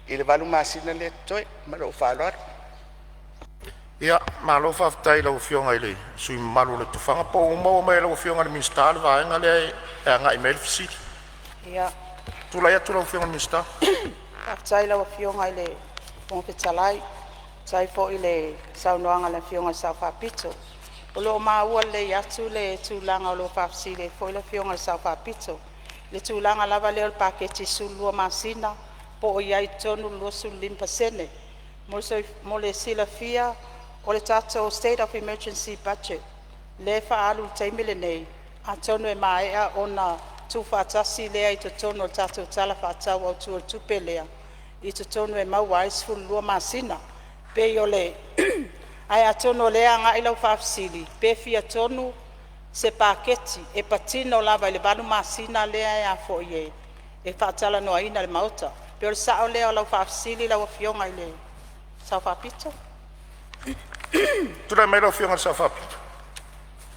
I le valu masina le toi, ma lo whaaloar. Ia, malo whaftai lau whionga i le. Sui malu le tufanga po umau mai lau whionga le minsta le vaenga le e anga i mail fisiti. Ia. Tula ia tu lau whionga le minsta. Whaftai lau whionga i le Fonotaga. Tai fo i le saunoanga le whionga sa whapito. O lo maua le yatu le tūlanga o lo whafsi le fo i le whionga sa whapito. Le tūlanga lava leo le paketi sulua masina. Po o iai tonu luosu limpa sene. Mo le sila fia o le tato State of Emergency Budget. Le whaalu teimile nei. A tonu e maea o na tūwhatasi lea i to tonu o tato tala whatau au tu o tupe lea. I to tonu e maua isfu lua masina. Pe yo le ai a tonu lea nga ilau whafsili. Pe fia tonu se paketi e patino lava i le balu masina lea e a fo ie. E whaatala noa ina le mauta. Pe o le sao lea o lau whafsili lau whionga i le sao whapito. Tula mai lau whionga le sao whapito.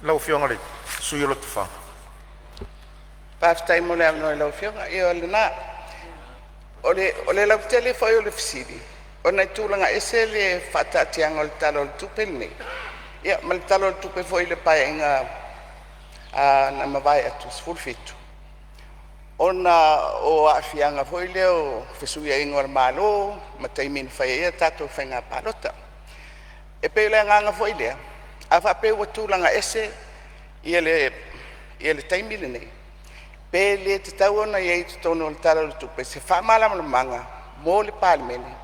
Lau whionga le sui o lo tufanga. Paftai mo le amno lau whionga. I o le na. O le lau tele foi o le fisiri. O nei tūlanga ese le whatatianga o le talo o le tupe nei. Ia, ma le talo o le tupe foi le paenga na mawai atu, full fitu. Ona o afianga foi leo fesuia ingo al malo, ma taimin fai ia tato whainga palota. E peo le nganga foi lea. A whapeo wa tūlanga ese ia le taimile nei. Pe le te tau ona iei te tono le talo o le tupe. Se whamala manga mo le Palemene.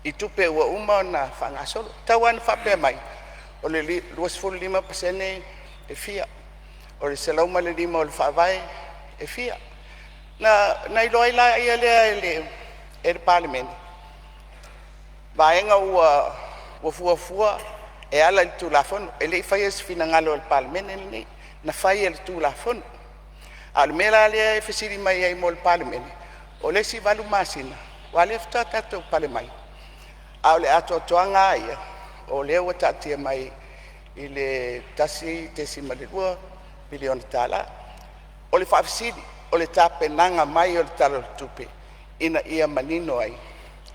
I tupe ua uma na whangasolo. Tau ana whapea mai. O le 2.5% e fia. O le selauma le lima o le whaavae e fia. Na iloa ila ia lea e le Palemene. Vaenga ua fuafua e ala le tūlafono. E le whai esi fina ngalo o le Palemene ni. Na whai e le tūlafono. A le mela lea e whesiri mai ai mo le Palemene. O le si valu masina. Wa le fta tato pale mai. A le ato toanga ia. O le ua tatia mai i le tasi tesima le 2 miliona tala. O le whaafisiri. O le tapenanga mai o le talo tupe. Ina ia manino ai.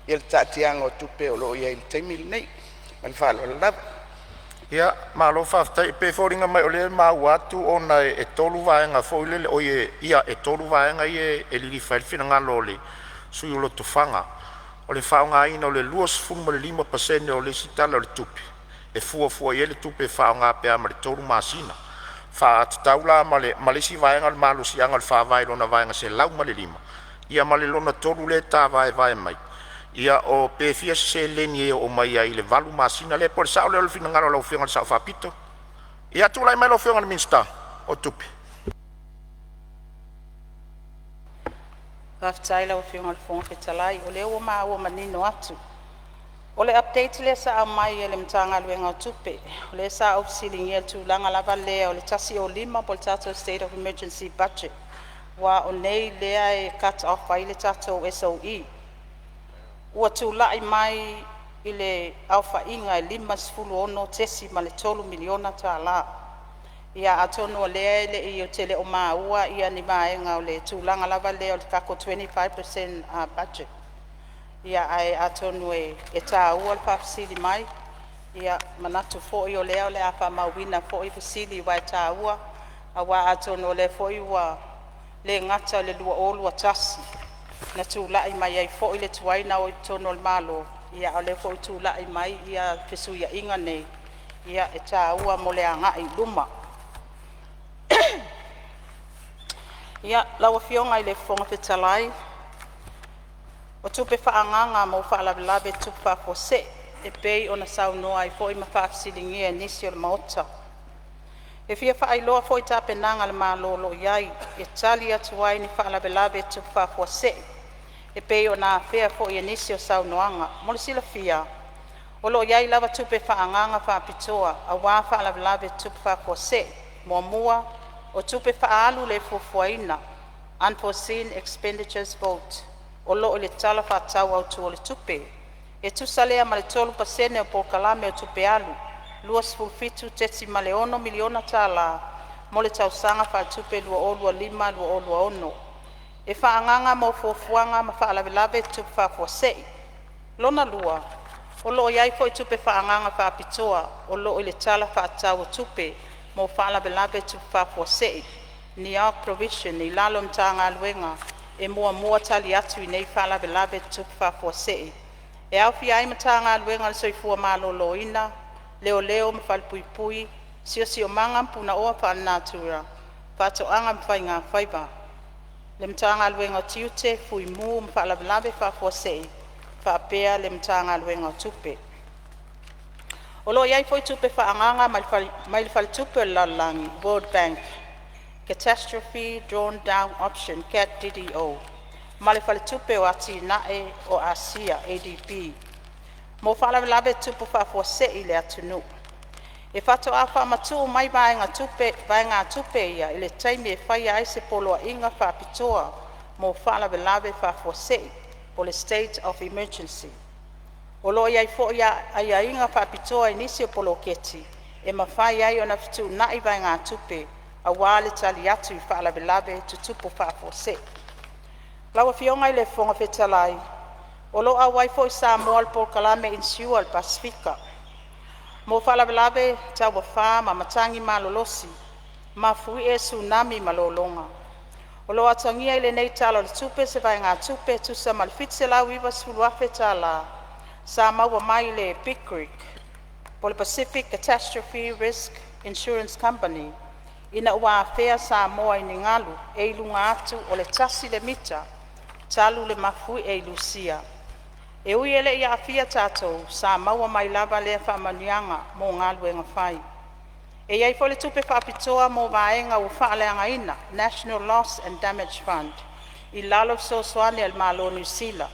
Ia le tatianga o tupe o lo ia i le taimili nei. Ma le whaalo le lava. Ia, malo whaftai pe fōringa mai o le mau atu o na e tolu vaenga fōile o ia e tolu vaenga i e liri whaelwhina ngalo le sui o lo tufanga. O le whaonga ina o le 2.5% o le sitala o le tupe. E fua i le tupe whaonga pea ma le tolu masina. Wha atataula ma le si vaenga le malo si anga le whaavae lona vaenga se lau ma le lima. Ia ma le lona tolu le tā vae mai. ia o pefia se leni e o mai ai le valu masina le por sa le fina ngaro lo fionga sa fapito ia tu lai mai lo fionga minsta o tupi Raftaila o fionga fonga fetalai o le o ma o manino atu. O le update le sa mai e le mtanga luenga o tupe. O le sa au silingi e tu langa lava lea o le tasi o lima po le tato State of Emergency Budget. Wa o nei lea e cut off ai le tato SOE. Ua tu lai mai i le alfa inga e lima sifulu ono tesi ma le 3 miliona ta la. Ia atono lea le i o tele o maua ia ni maenga o le tūlanga lava lea o le kako 25% budget. Ia ai atono e tā ua le whawhisili mai. Ia manatu fōi o lea o le awha mauwina fōi whisili wai tā ua. Awa atono le fōi ua le ngata le lua olua tasi. Na tūlai mai ai fōi le tuaina o i tono le malo. Ia o le fōi tūlai mai ia whisuia inga nei. Ia e tā ua mo le angai luma. Ia lawa fionga i le fonga fetalai. O tupe whaanganga mo whaalawelawe tupe whafose. E pei o na saunoa i fōi ma whaafsilingia e nisi o le maota. E fia whaailoa fōi tāpenanga le mālolo iai. E tali atu ai ni whaalawelawe tupe whafose. E pei o na whea fōi e nisi o saunoanga. Mo le sila fia. O lo iai lawa tupe whaanganga whaapitoa. A wā whaalawelawe tupe whafose. Mua mua. O tupe whaalu le fufuaina, unforeseen expenditures vote, o lo le tala whaatau au tu o le tupe. E tusalea ma le 3% o pokalame o tupe alu, luas fulfitu teti ma le 1 miliona tala, mo le tausanga whaatupe lua olua 5, lua olua 1. E whaanganga mo fufuanga ma whaalawelawe tupe whafuasei. Lona lua, o lo iai fo i tupe whaanganga whaapitoa, o lo le tala whaatau o tupe, mo whaalawelawe tu whafuasei, ni au provision ni lalo mtanga aluenga, e mua tali atu i nei whaalawelawe tu whafuasei. E au fi ai mtanga aluenga le soifua malolo ina, leo mawhalpuipui, sio manga mpuna oa whaanatura, whatoanga mwhainga whaiva. Le mtanga aluenga o tiute, fui mu mwhaalawelawe whafuasei, whaapea le mtanga aluenga o tupe. O lo iai foi tupe whaanganga mai le tupe o lalangi, World Bank, Catastrophe Drawn Down Option, CAT-DDO, ma le tupe o ati nae o Asia, ADP. Mo whalawelawe tupe whafuasei le atunu. E whato a whamatu mai vaenga tupe ia, ile taimi e whai ai se poloa inga whapitoa, mo whalawelawe whafuasei, o le State of Emergency. O lo iai fo ia ai inga whapitoa i nisi o poloketi, e mawhai ai o na fitu nai vai ngā tupe, a wale tali atu i whaalawelawe tutupu whafose. Lawa fionga i le fonga fetalai, o lo awai fo i Samoa po kalame insua al Pasifika. Mo whaalawelawe tawa wha ma matangi malolosi, ma fui e tsunami malolonga. O lo atangia i le nei talo le tupe se vai ngā tupe tusa malfitse lau iwa suluafe tala, sa maua mai le Big Creek, po le Pacific Catastrophe Risk Insurance Company, ina ua afea sa moa i ngalu, e ilunga atu o le tasi le mita, talu le mafui e ilusia. E ui ele ia afia tātou, sa maua mai lava le whamanianga mo ngalu e ngawhai. E iai fo le tupe whapitoa mo vaenga u whaaleanga ina, National Loss and Damage Fund, i lalo so soane al malo New Zealand.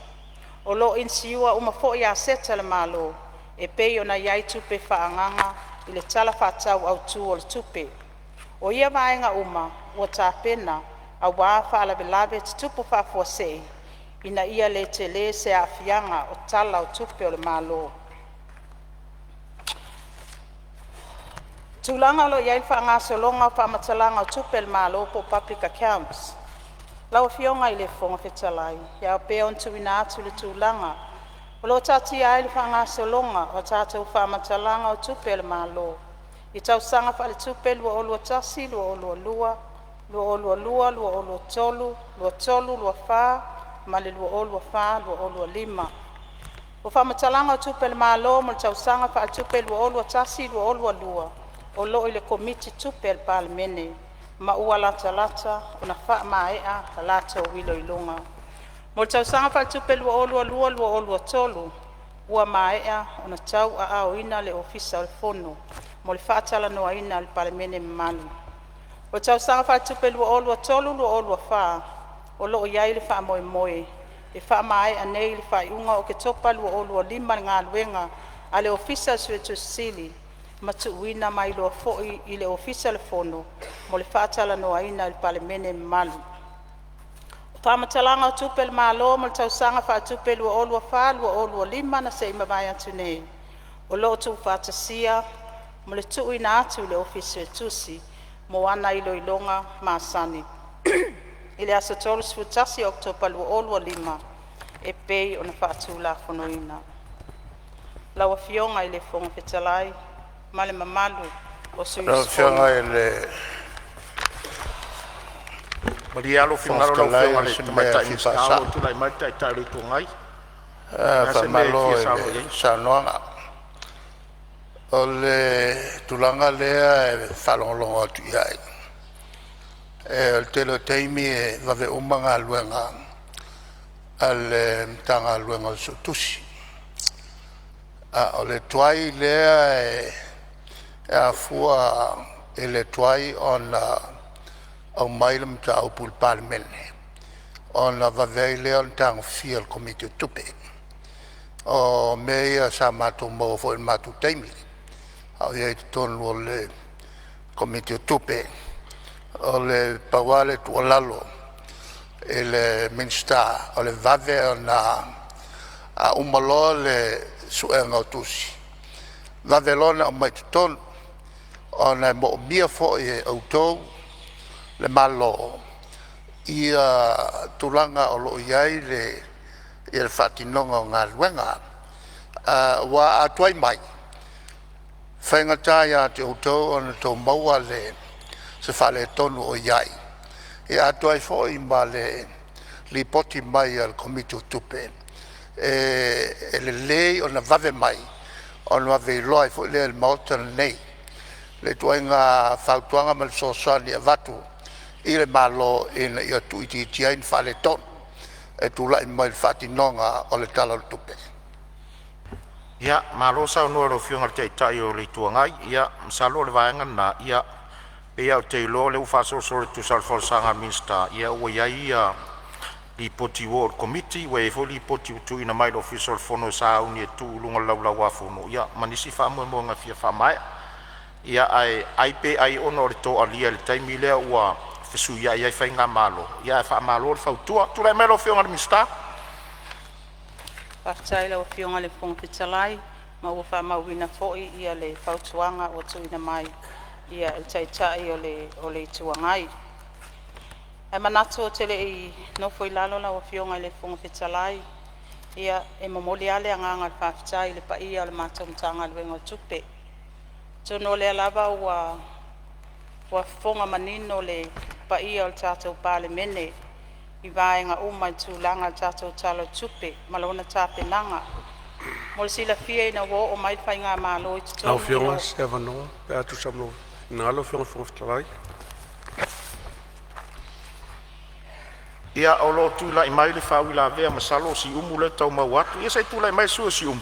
O lo insiua uma fo ia seta le malo, e pei ona iai tupe whaanganga i le tala whatau au tu o le tupe. O ia vaenga uma, ua tā pena, a wā whaalawelawe te tupu whafuasei, ina ia le te le se awhianga o tala o tupe o le malo. Tūlanga lo iai whaanga solonga whaamatalanga o tupe le malo po public accounts. Lawa fionga i le fonga fetalai, ia o pea on tuina atu le tūlanga. O lo tati ai le whaanga solonga o tātou whaamatalanga o tupe le malo. I tau sanga wha le tupe lua olua tasi, lua olua lua, lua olua lua, lua olua tolu, lua wha, ma le lua olua wha, lua olua 5. O whaamatalanga o tupe le malo, mo le tau sanga wha le tupe lua olua tasi, lua olua lua. O lo i le komiti tupe le Palemene, ma ua lata, o na wha maea, ka lata o wilo ilunga. Mo le tausaga faatupe lua olua lua lua olua tolu ua maea ona tau aʻaoina le ofisa o le fono mo le faatalanoaina le palemene mamalu. O le tausaga faatupe lua olua tolu lua olua fā o loo iai le faamoemoe e faamaeʻa nei le faaiʻuga o Oketopa lua olua lima le galuega a le ofisa suetusili ma tuuina mai loa foʻi i le ofisa le fono mo le faatalanoaina i le palemene mamalu. Whamatalaga o tupe le malo mo le tausaga faatupe lua olua fā lua olua lima na seʻi mavae atu nei. O loo tuufatasia mo le tuuina atu le ofisi tusi mo ana iloiloga masani. I le aso tolu sefutasi o Oketopa lua olua lima e pei ona faatulafonoina. Lauafioga i le foga fetalai ma le mamalu o Lauafioga i le Maria lo finalo lo fionga le tamaita instalo tu lai mai tai tai tu ngai. Malo sanoanga. O le tulanga lea e whalongalonga atu iai. E te lo teimi e wawe umanga luenga al mtanga luenga so tusi. O le tuai lea e a fua e le tuai on au mailam ta au pul Palemene. Ona vavei lea on tang fiel komite tupe. O mea sa matu mo fo il matu teimi. Au iei tonu o le komite tupe. O le pawale tu lalo. E le minsta o le vave ona a umalo le suenga o tusi. Vave lona o mai tonu. Ona mo mia fo e autou. Le malo ia tulanga o lo iai le il fatinonga o ngā luenga wa atuai mai whaingatai te utau o na tau maua le se whale tonu o iai e atuai fōi ma le li poti mai al komite tupe e le lei o na vave mai o na vave loai fōi le mautana nei le tuainga whautuanga ma le sosani a vatu i le malo ina ia tuititia in whale ton e tula i mai whatinonga o le tala tupe. Ia, malo sa unua lo fionga te itai o le tuangai, ia, msalo le vaenga na, ia, pe au te ilo le ufaso so le tu salfosanga minsta, ia ua ia li poti ward committee, wa e fo li poti utu ina mai lo official fono sa uni e tu ulunga laula wafono, ia, manisi whamua mo nga fia whamae, ia ai pe ai ono le to alia le taimi lea ua fesu ia ia fai ngā malo. Ia fa malo le fautua. Tu lai melo fionga le mista? Whaktai lau fionga le fonga pitalai. Ma ua wha mauina foi ia le fautuanga o tuina mai. Ia el taitai o le tuangai. E manatu o tele i nofo i lalo lau fionga le fonga pitalai. Ia e momoli ale anganga le whaktai le pa ia le matamtanga le wenga tupe. Tono le alava ua fonga manino le pa ia o tātou Palemene i vaenga umai tūlanga tātou talo tupe malona tāpenanga. Mo le sila fia ina wo o mai whai ngā mālo i tutonu. Lau fionga se avanoa, pe atu samlo. Nā lau fionga whangaftalai. Ia o lo tūla i mai le whawila vea masalo si umu le tau mawatu. Ia sei tūla i mai sua si umu.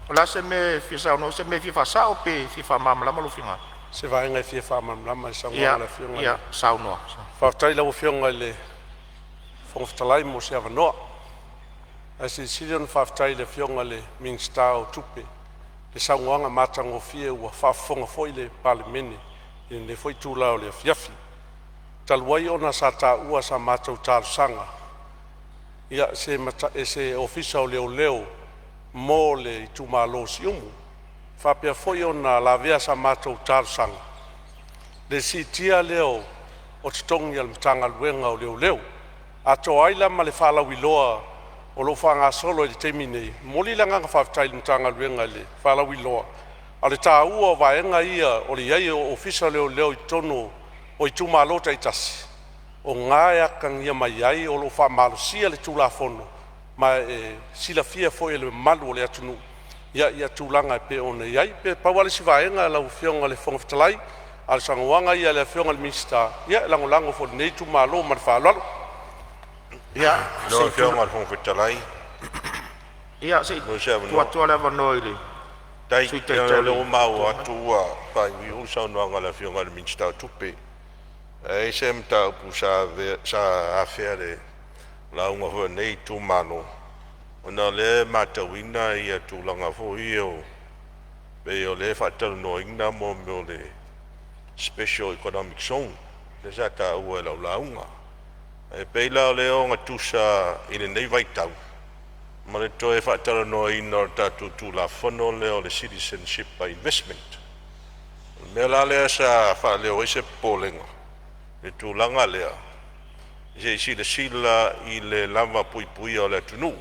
La se me fisa no se me fifa sao pe fifa mamalama lo finga. Se vaenga i fia whamamlama i saunga la fionga. Ia, saunoa. Whaftai lau fionga le whangaftalai mo se avanoa. A si sirion whaftai le fionga le mingsta o tupe. Le saunga matango fia ua whafonga foi le Palemene. I le foi tūla o le fiafi. Taluai ona sa ta ua sa matau tārsanga. Ia se ofisa o leo leo mo le i tūmalo si umu. Whapea foi ona la vea sa mātou tārsanga. Le si tia leo o titongi al mtanga luenga o leo leo. Ato aila ma le whalau iloa o lo whanga solo i teimi nei. Moli langa nga whaftai le mtanga luenga le whalau iloa. A le tā ua o vaenga ia o le iai o ofisa leo leo i tono o i tūmalo taitasi. O ngāia kang ia mai iai o lo whamalo sia le tūlafono. Ma sila fia foi le malu o le atunu. Ia tūlanga pe ona iai, pe pauale si vaenga lau fionga le whangaftalai, al sangoanga ia le fionga le minsta, ia lango fo nei tu malo ma whalalo. Ia, No fionga fong fitalai. ia se No se no. tua leva noile. Tai Sui te tai le o mau atua pai wi u sa no ngala fionga le minsta tupe. E se mta pu sa afere la unga ho nei tu mano. Ona le matawina ia tu langa fo io. Be o le fatal no ina mo le special economic zone. Le zata ua la unga. E peila o le o nga tusa ile nei vai tau. Ma le toe whaatara no ina o tatu tu la whono leo le citizenship by investment. Mea la lea sa wha leo ise pōlenga. Le tu langa lea. Ise isi le sila i le lama pui pui o le tunu.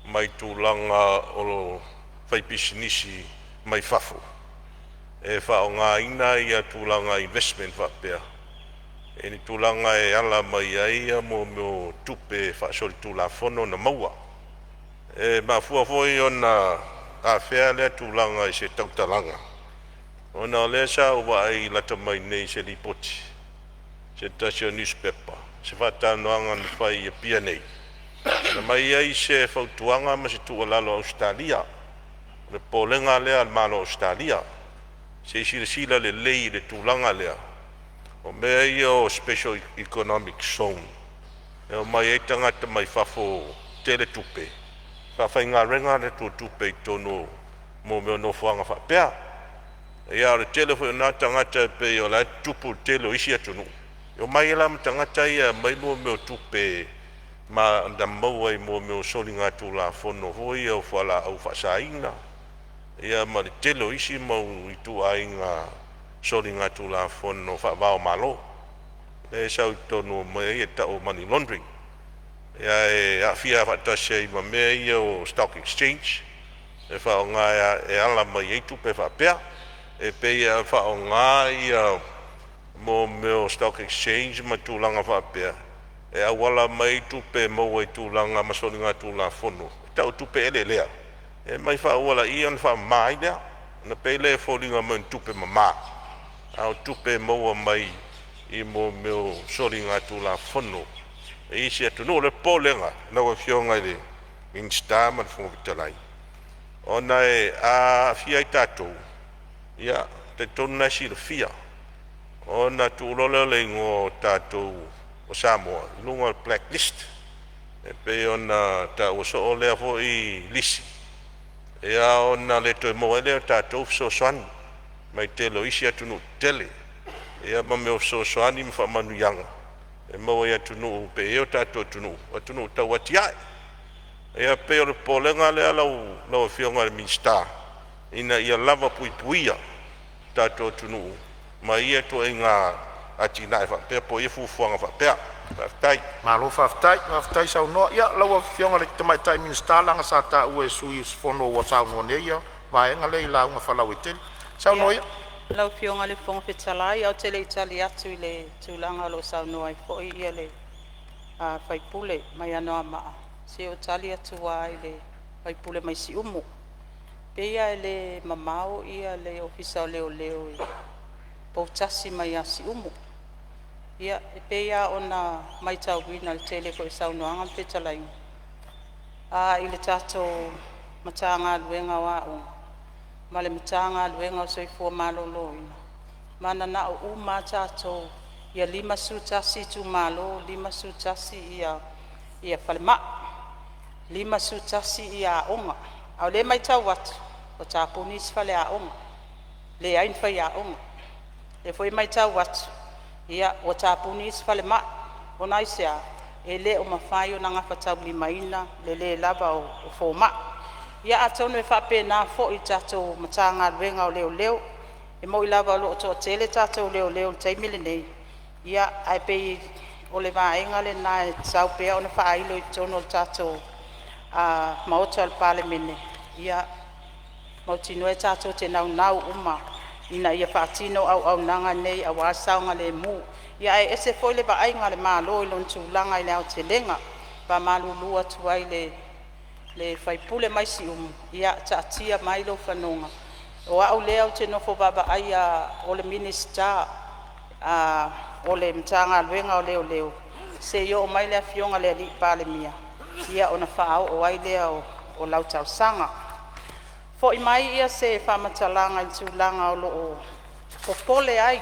Mai tu langa o lo whaipisinisi mai whafo. E wha o ngā ina ia tu langa investment wha pēr. E ni tu langa e ala mai aia mo meo tupe wha sori tu la whono na maua. E mafua foi ona a fea lea tūlanga i se tautalanga. Ona lea sa ua ai lata mai nei se lipoti. Se tasio newspaper. Se whatanoanga ni whai e pia nei. Na mai ai se whautuanga ma se tualalo Australia. Le pōlenga lea al malo Australia. Se sila le lei le tūlanga lea. O mea i o special economic zone. E o mai e tangata mai whafo tele tupe. Ka whai ngā renga le tō tūpei tono mō meo no whanga whapea. E a le telefo nā tangata pe o la tupu telo isi atunu. O mai e lam tangata ia mai mō meo tūpe ma nda maua i mō meo soli ngā tū la whono hoi au whala au whasaina. E a ma le telo isi mau i tū ai ngā soli ngā tū la whono whawao malo. E sau tono mai e tau money laundering. Ia e a fia whatase i ma mea ia o stock exchange. E whao ngā e ala mai e tupe whapea. E pe ia whao ngā ia mō meo stock exchange ma tūlanga whapea. E awala mai tupe mau e tūlanga ma soli ngā tūla whono. E tau tupe ele lea. E mai whao wala i an wha mai lea. Na pe lea wholinga mai tupe ma maa. Au tupe mau mai i mō meo soli ngā tūla whono. E isi atu no le pōlenga na wa fionga le insta man fonga vitalai. Ona e a fia i tātou. Ia, te tona si le fia. Ona tu ulole le ngō tātou o Samoa. Lunga le blacklist. E pe ona ta oso o lea fo i lisi. E a ona le toi moe lea tātou so soani. Mai telo isi atu no tele. E a ma meo so soani mwha manu yanga. E maua ia tunu pe eo tātou tunu. A tunu tau ati ai. E a pe o le pōlenga lea lau whionga le minsta. Ina ia lava pui puia tātou tunu. Ma ia to e ngā ati nai whapea po ia fufuanga whapea. Whaftai. Malo whaftai sau noa. Ia lau whionga le tamai tai minsta langa sa tā ue sui whono wa sau noa ne ia. Vaenga le la unga whalau i tele. Sau noa ia. Lau fionga le fonga whetalai, au tele itali atu i le tūlanga lo sau noa i fo i ia le whaipule mai anoa maa. Se o tali atu wā i le whaipule mai si umu. Pe ia e le mamao ia le ofisa o leo leo i pautasi mai a si umu. Ia e pe ia ona mai tau wina le tele ko i sau noanga whetalai. I le tato matanga luenga wā unga. Ma le mitanga luenga o soifua malolo ina. Mana na o uma tātou ia 5 sutasi tu malo, 5 sutasi ia Palema, 5 sutasi ia onga. Au le mai tau watu, o tāpunis fale a onga. Le ain fai a onga. Le foi mai tau watu, ia o tāpunis fale ma, o naisea, e le o mawhai o nanga whatau 5 le lava o fōma. Ia atau no e whape nā fo i tātou matanga ruenga o leo leo. E mo i lava o loo toa tele tātou leo leo taimile nei. Ia ai pei o le vaenga le nā e sau pea o na whaailo i tono o tātou maota al Palemene. Ia mautino e tātou te nau uma. Ina ia whaatino au nanga nei a wāsaunga le mu. Ia e ese foi le vaenga le mālo i lon tūlanga i le au te lenga. Pa malulua tuai le whaipule mai si ia taatia mai lo whanonga. O au lea o te nofo baba aia o le minista o le mtanga luenga o leo leo. se yo o mai le afionga le ali Palemia ia ona whaau o ai lea o lautau sanga. Fo i mai ia se whamatalanga i tūlanga o loo popole ai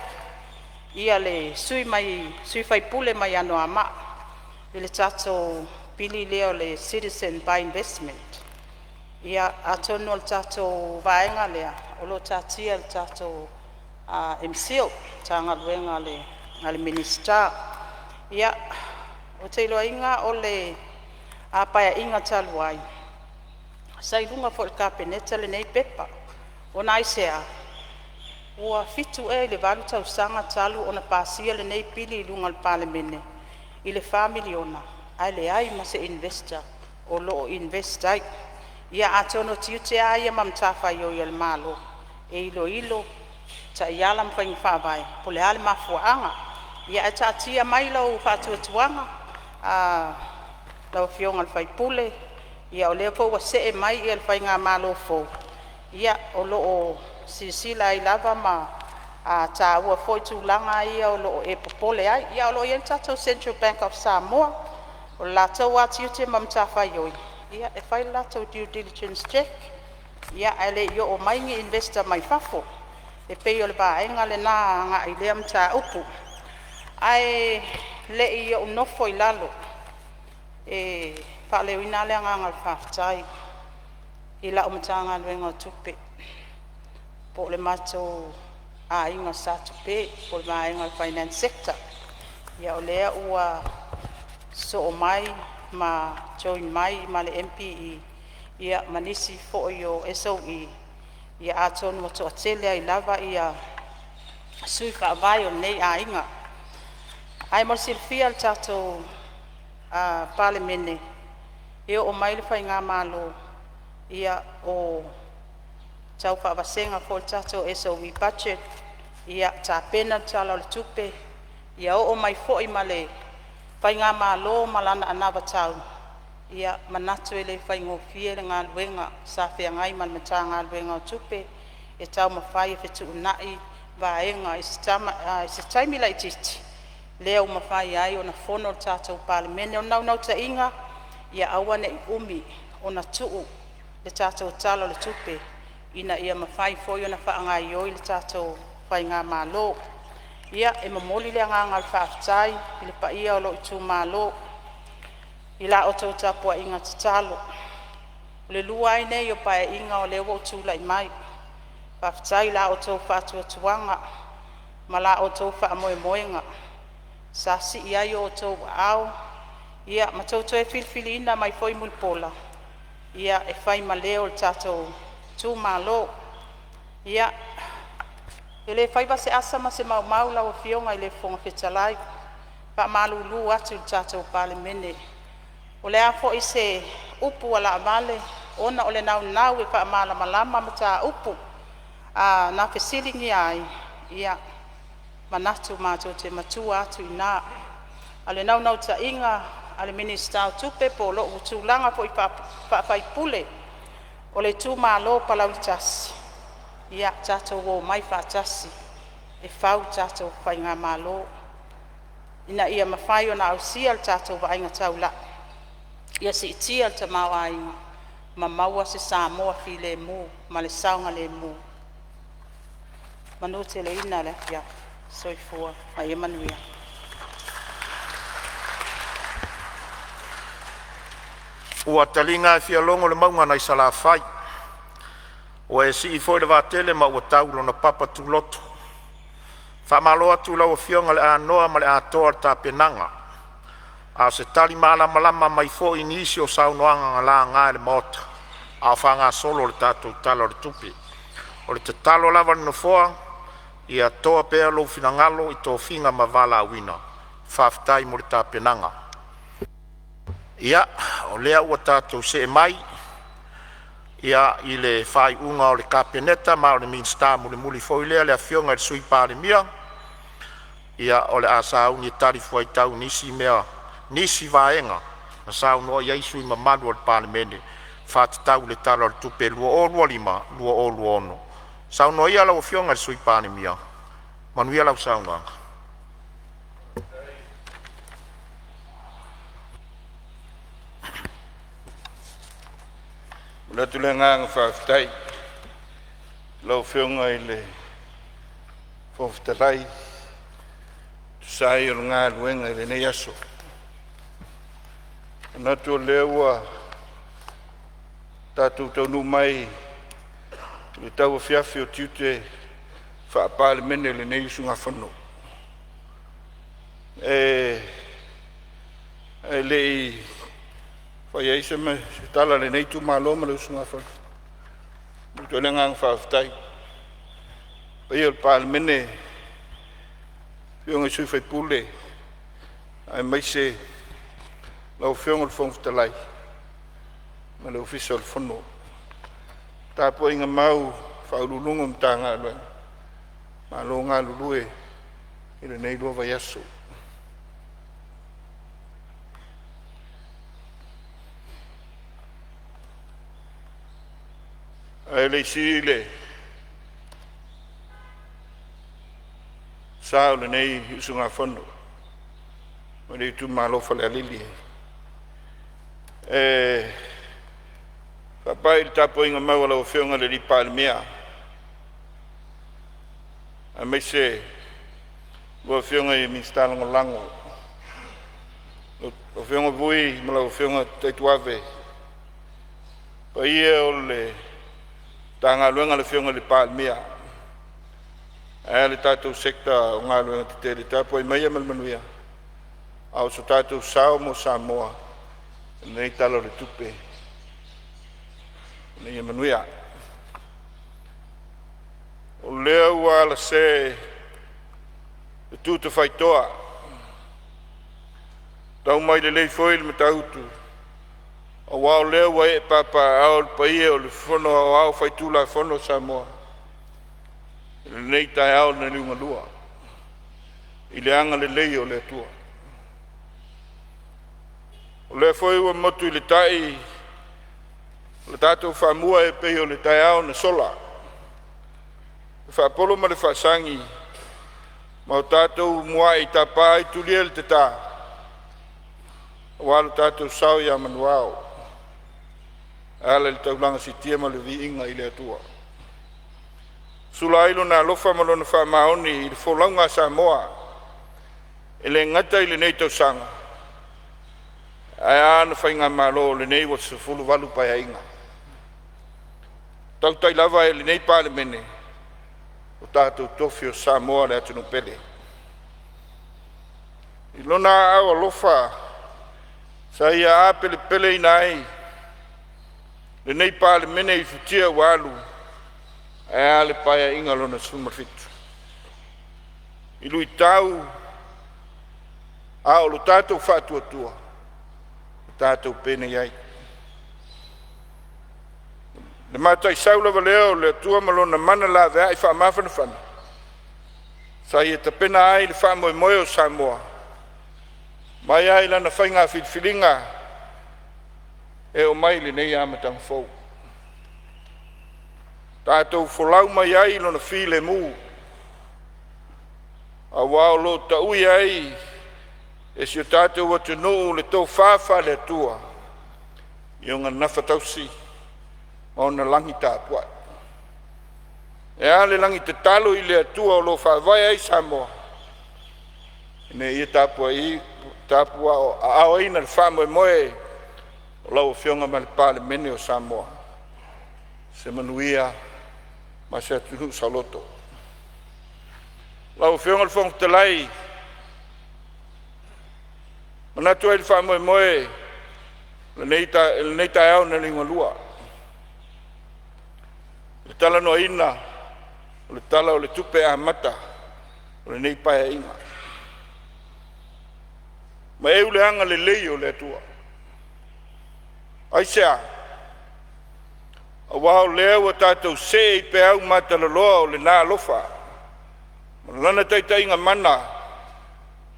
ia le sui whai pule mai ano ama i le tato pili leo le citizen by investment. Ia atono le tato vaenga lea o lo tatia le tato MCO tanga luenga le minister. Ia o te iloa inga o le apaya inga taluai. Sai lunga fo le kapeneta le nei pepa. O nai sea. Ua fitu le valu tau sanga talu o na pasia le nei pili lunga le Palemene. I le family ona. Ai le ai ma se investor. O loo invest ai. Ia atono tiu te aia mamtafa yo i le malo. E ilo ta iala mwhaingi whawai. Po le ale mafuanga. Ia e tatia mai lau whatuatuanga. Lau fionga le whaipule. Ia o lea fau wa se mai i le whainga malo fau. Ia o loo sisila ai lava ma ta ua foi tūlanga ia o loo e popole ai. Ia o loo i tatou Central Bank of Samoa. O latou ati te mamtafa yoi. Ia e whai latou due diligence check. Ia e le yo o maingi investor mai fafo. E pei o le vaenga le nā ngā i lea mta upu. Ai le i o nofo i lalo. E whaaleo ina lea ngā ngal whaftai. I la o matanga luenga o tupe. Po le matou a inga sa tupe. Po le vaenga le finance sector. Ia o lea ua so o mai ma join mai ma le MPE. Ia manisi fo o SOE. Ia atonu atu atelea i lava ia sui whaavai o nei a inga. Ai mo silfia le tatou Palemene. Ia o mai le whai ngā malo. Ia o tau whaavasenga fo le tatou SOE budget. Ia ta pena tala le tupe. Ia o mai fo i ma le whai ngā malo malana anawa tau. Ia manatu e le whai ngofie le ngā luenga sa whea ngai man mata ngā luenga o tupe. E tau mawhai e whetu unai vaenga i se taimila i titi. Lea o mawhai ai o na fono tātou Palemene o nau ta inga. Ia awane i umi o na tuu le tātou talo le tupe. Ina ia mawhai foi o na whaangai oi le tātou whai ngā malo. Ia e mamoli le ngā ngal whaaftai i le paia o lo i tū malo. I la o tau tapua inga te talo. Le lua ai nei o pae inga o lewa o tūla i mai. Whaaftai la o tau whaatua tuanga. Ma la o tau whaamoe moenga. Sa si ia o tau au. Ia ma tau e filfili ina mai foi mulpola. Ia e whai ma leo le tātou tū malo. Ia e le whai se asa ma se mau la o fionga i le fonga whetalai. Pa malulu atu le tātou Palemene. O le afo i se upu ala amale, ona o le nau e pa amala malama mata upu. Na fesilingi ai, ia manatu mātou te matua atu i nā. A le nau ta inga, a le minister o tupe po lo utulanga po i whai pule. O le tū malo palau tasi. Ia tātou o mai whaatasi. E whau tātou whai ngā malo. Ina ia mawhai o na ausia le tātou vainga taula. Ia si itia le tamau ainga. Ma maua se Samoa fi le mu. Ma le saunga le mu. Manu te le ina le fia. Soifua. Ai emanuia. Ua talinga e fia longo le maunga na isa la fai. O e si i foi le vatele ma ua taulo na papa tu loto. Whamaloa tu lau fionga le anoa ma le atoa ta penanga. A se tali malama mai fo inisi o saunoanga ngā la ngā le mota. A whanga solo le tātou talo le tupi. O le te talo lava no foa, i a toa pēa lo finangalo i tō finga ma wala wina. Whaftai mo le tā penanga. Ia, o lea ua tātou se mai, ia i le whai unga o le kapeneta ma o le minsta mo le muli foi lea le a fionga le sui Palemia. Ia o le asa au ni tari fuai tau nisi mea, nisi vaenga, na sao noa ia isu i mamalu o le Palemene, whatatau le tala le tupe lua o lua lima, lua o lua ono. Sao noa ia lau fionga le sui Palemia, manuia lau sao nganga. La tulenga whaftai. Lau whiunga i le whaftarai. Sai o ngā luenga i le nei aso. Nā tua lewa tātou taunu mai le tau whiawhi o tiute wha Palemene le nei usunga whanu. Le i whai eise me tala le nei tu māloma le usunga whanu. Mutu le ngang whawhtai. Pai o Palemene whiunga sui whai pule. Ai mai se lau whiunga le whangwhtalai. Ma le ofisa le whanu. Tāpua inga mau whaurulunga mta ngā lua. Ma lo ngā lulue i le nei lua vai aso. Ai le isi le sao le nei usunga whanu. Ma le tu malofa le alili. Papai le tapo inga mau ala o whiunga le li Palemea. A me se ua whiunga i Minstalango Lango. O whiunga vui ma la o whiunga taituave. Pa ia o le tanga luenga le whiunga li Palemea. A le tātou sekta o ngā luenga te te le tapo i maia malmanuia. Au so tātou sao mo Samoa. Nei talo le tupe. Nei manuia. O lea ua la se le tūta whaitoa. Tau mai le lei foil me tautu. O wao lea ua e papa ao le paie o le whono o ao whaitula whono Samoa. Le nei tai ao na liunga lua. I le anga le lei o le tua. O le foi ua motu i le tai. Le tātou whamua e pei o le tai ao na sola. Le whapolo ma le whasangi. Ma o tātou mua i tā pā i tulia le te tā. O walo tātou sao i a manuao. Ala le taulanga si tia ma le vi inga i le atua. Sula ilo na lofa ma lona whamaoni i le wholaunga Samoa. E le ngata i le nei tau sanga. Ai ana whainga malo le nei wa se fulu walu pai a inga. Tau tai lava e le nei Palemene. O tātou tofi o Samoa le atunu pele. I lona awa lofa. Sa ia a pele pele inai. Le nei Palemene i futia walu. Ai a le pai a inga lona sumafitu. I lui tau. A o lo tātou whatua tua. Tātou pene iai. Le mātai saula valeo le tua malona mana la vea i wha mawhana whana. Sa i e ta pena ai le wha moe moe o Samoa. Mai ai lana whainga whilwhilinga e o mai le nei amatang fau. Tātou wholau mai ai lona while mu. A wao lo ta ui ai e si o tātou watu nuu le tau whawha le tua. I o ngā nawhatausi. O na langi tāpua. E a le langi te talo i le atua o lo whawai ai Samoa. Ne ia tāpua i, tāpua o ao ina le whamoe moe o lau whionga ma le Palemene o Samoa. Se manuia ma se atunu saloto. Lau whionga le whongtalai. Manatu ai le whamoe moe le neita ao na lingua lua. Le tala no ina, le tala o le tupe a mata, o le nei pai a inga. Ma e ule anga le lei o le atua. Ai sea, a wao lea ua tātou se i pe au mata la loa o le nā lofa. Ma lana taita inga mana,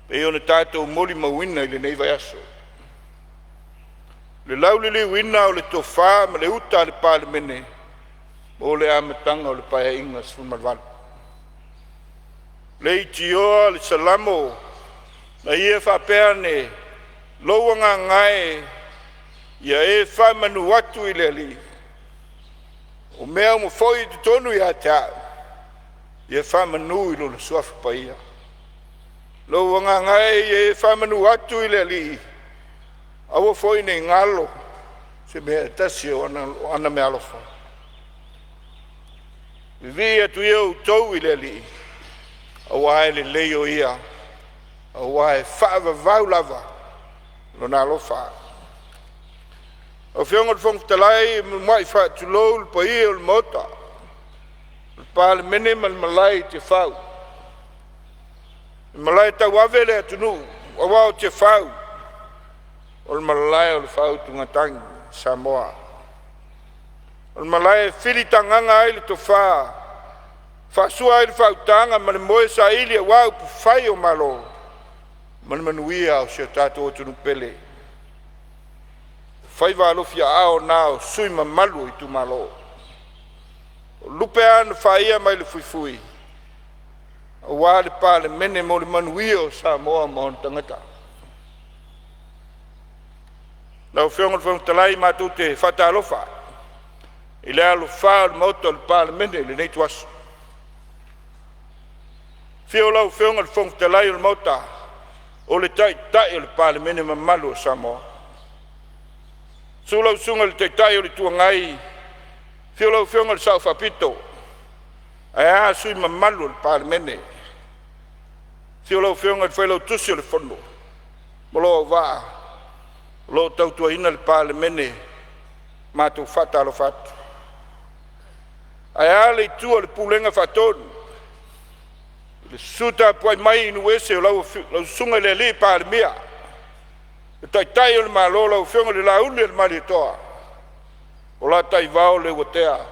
pe o ne tātou moli mawina i le nei vai aso. Le laulili wina o le tofa, ma le uta le Palemene, o le amatanga o le paia inga sfumalwal. Le itioa le salamo na ia whapea ne loanga ngai ia e whamanu watu i le ali O mea mo foi tu tonu ia ta. Ia fa manu ilo suafa pa ia. Lo wanga ngai e fa manu atu ile li. Awo foi ne ngalo. Se me tasi o ana me alofa. Vivia tu eu tou ile li. Awa ele leo ia. Awa e whaava vau lava. Lo na alofa. O whionga whong talai mai wha tu lou pa ia o mota. Palemene malai te whau. Malai tau awele atu nu. Awa o te whau. O malai o le whau tungatangi Samoa. O malai whiri tanganga ai le to wha. Whasua ai le whau tanga ma le moe sa ili a wau pu whai o malo. Manuia o se tātou o tunu pele. Whai wālofia ao nāo sui ma malu i tu malo. Lupe anu whaia mai le fuifui. O wāle Palemene mo le manuia o Samoa mo on tangata. Nau whionga whonga talai mātou te whatalofa. I le alo whā le mauta le Palemene le nei tuasu. Whio lau whionga le whonga talai le mauta. O le tai o le Palemene ma malu o Samoa. Sulau sunga le tai o le tuangai. Whio lau whionga le sao whapito. Ai sui ma malu le Palemene. Whio lau whionga le whailau tusi o le fono. Molo au waa. Lo tautua ina le Palemene. Mātou whata alo whatu. Ai le tua le pulenga whatonu. Le suta puai mai inu ese o lau sunga le li Palemea. Le tai o le malo lau whionga le launi le mali toa. O la tai vao le watea.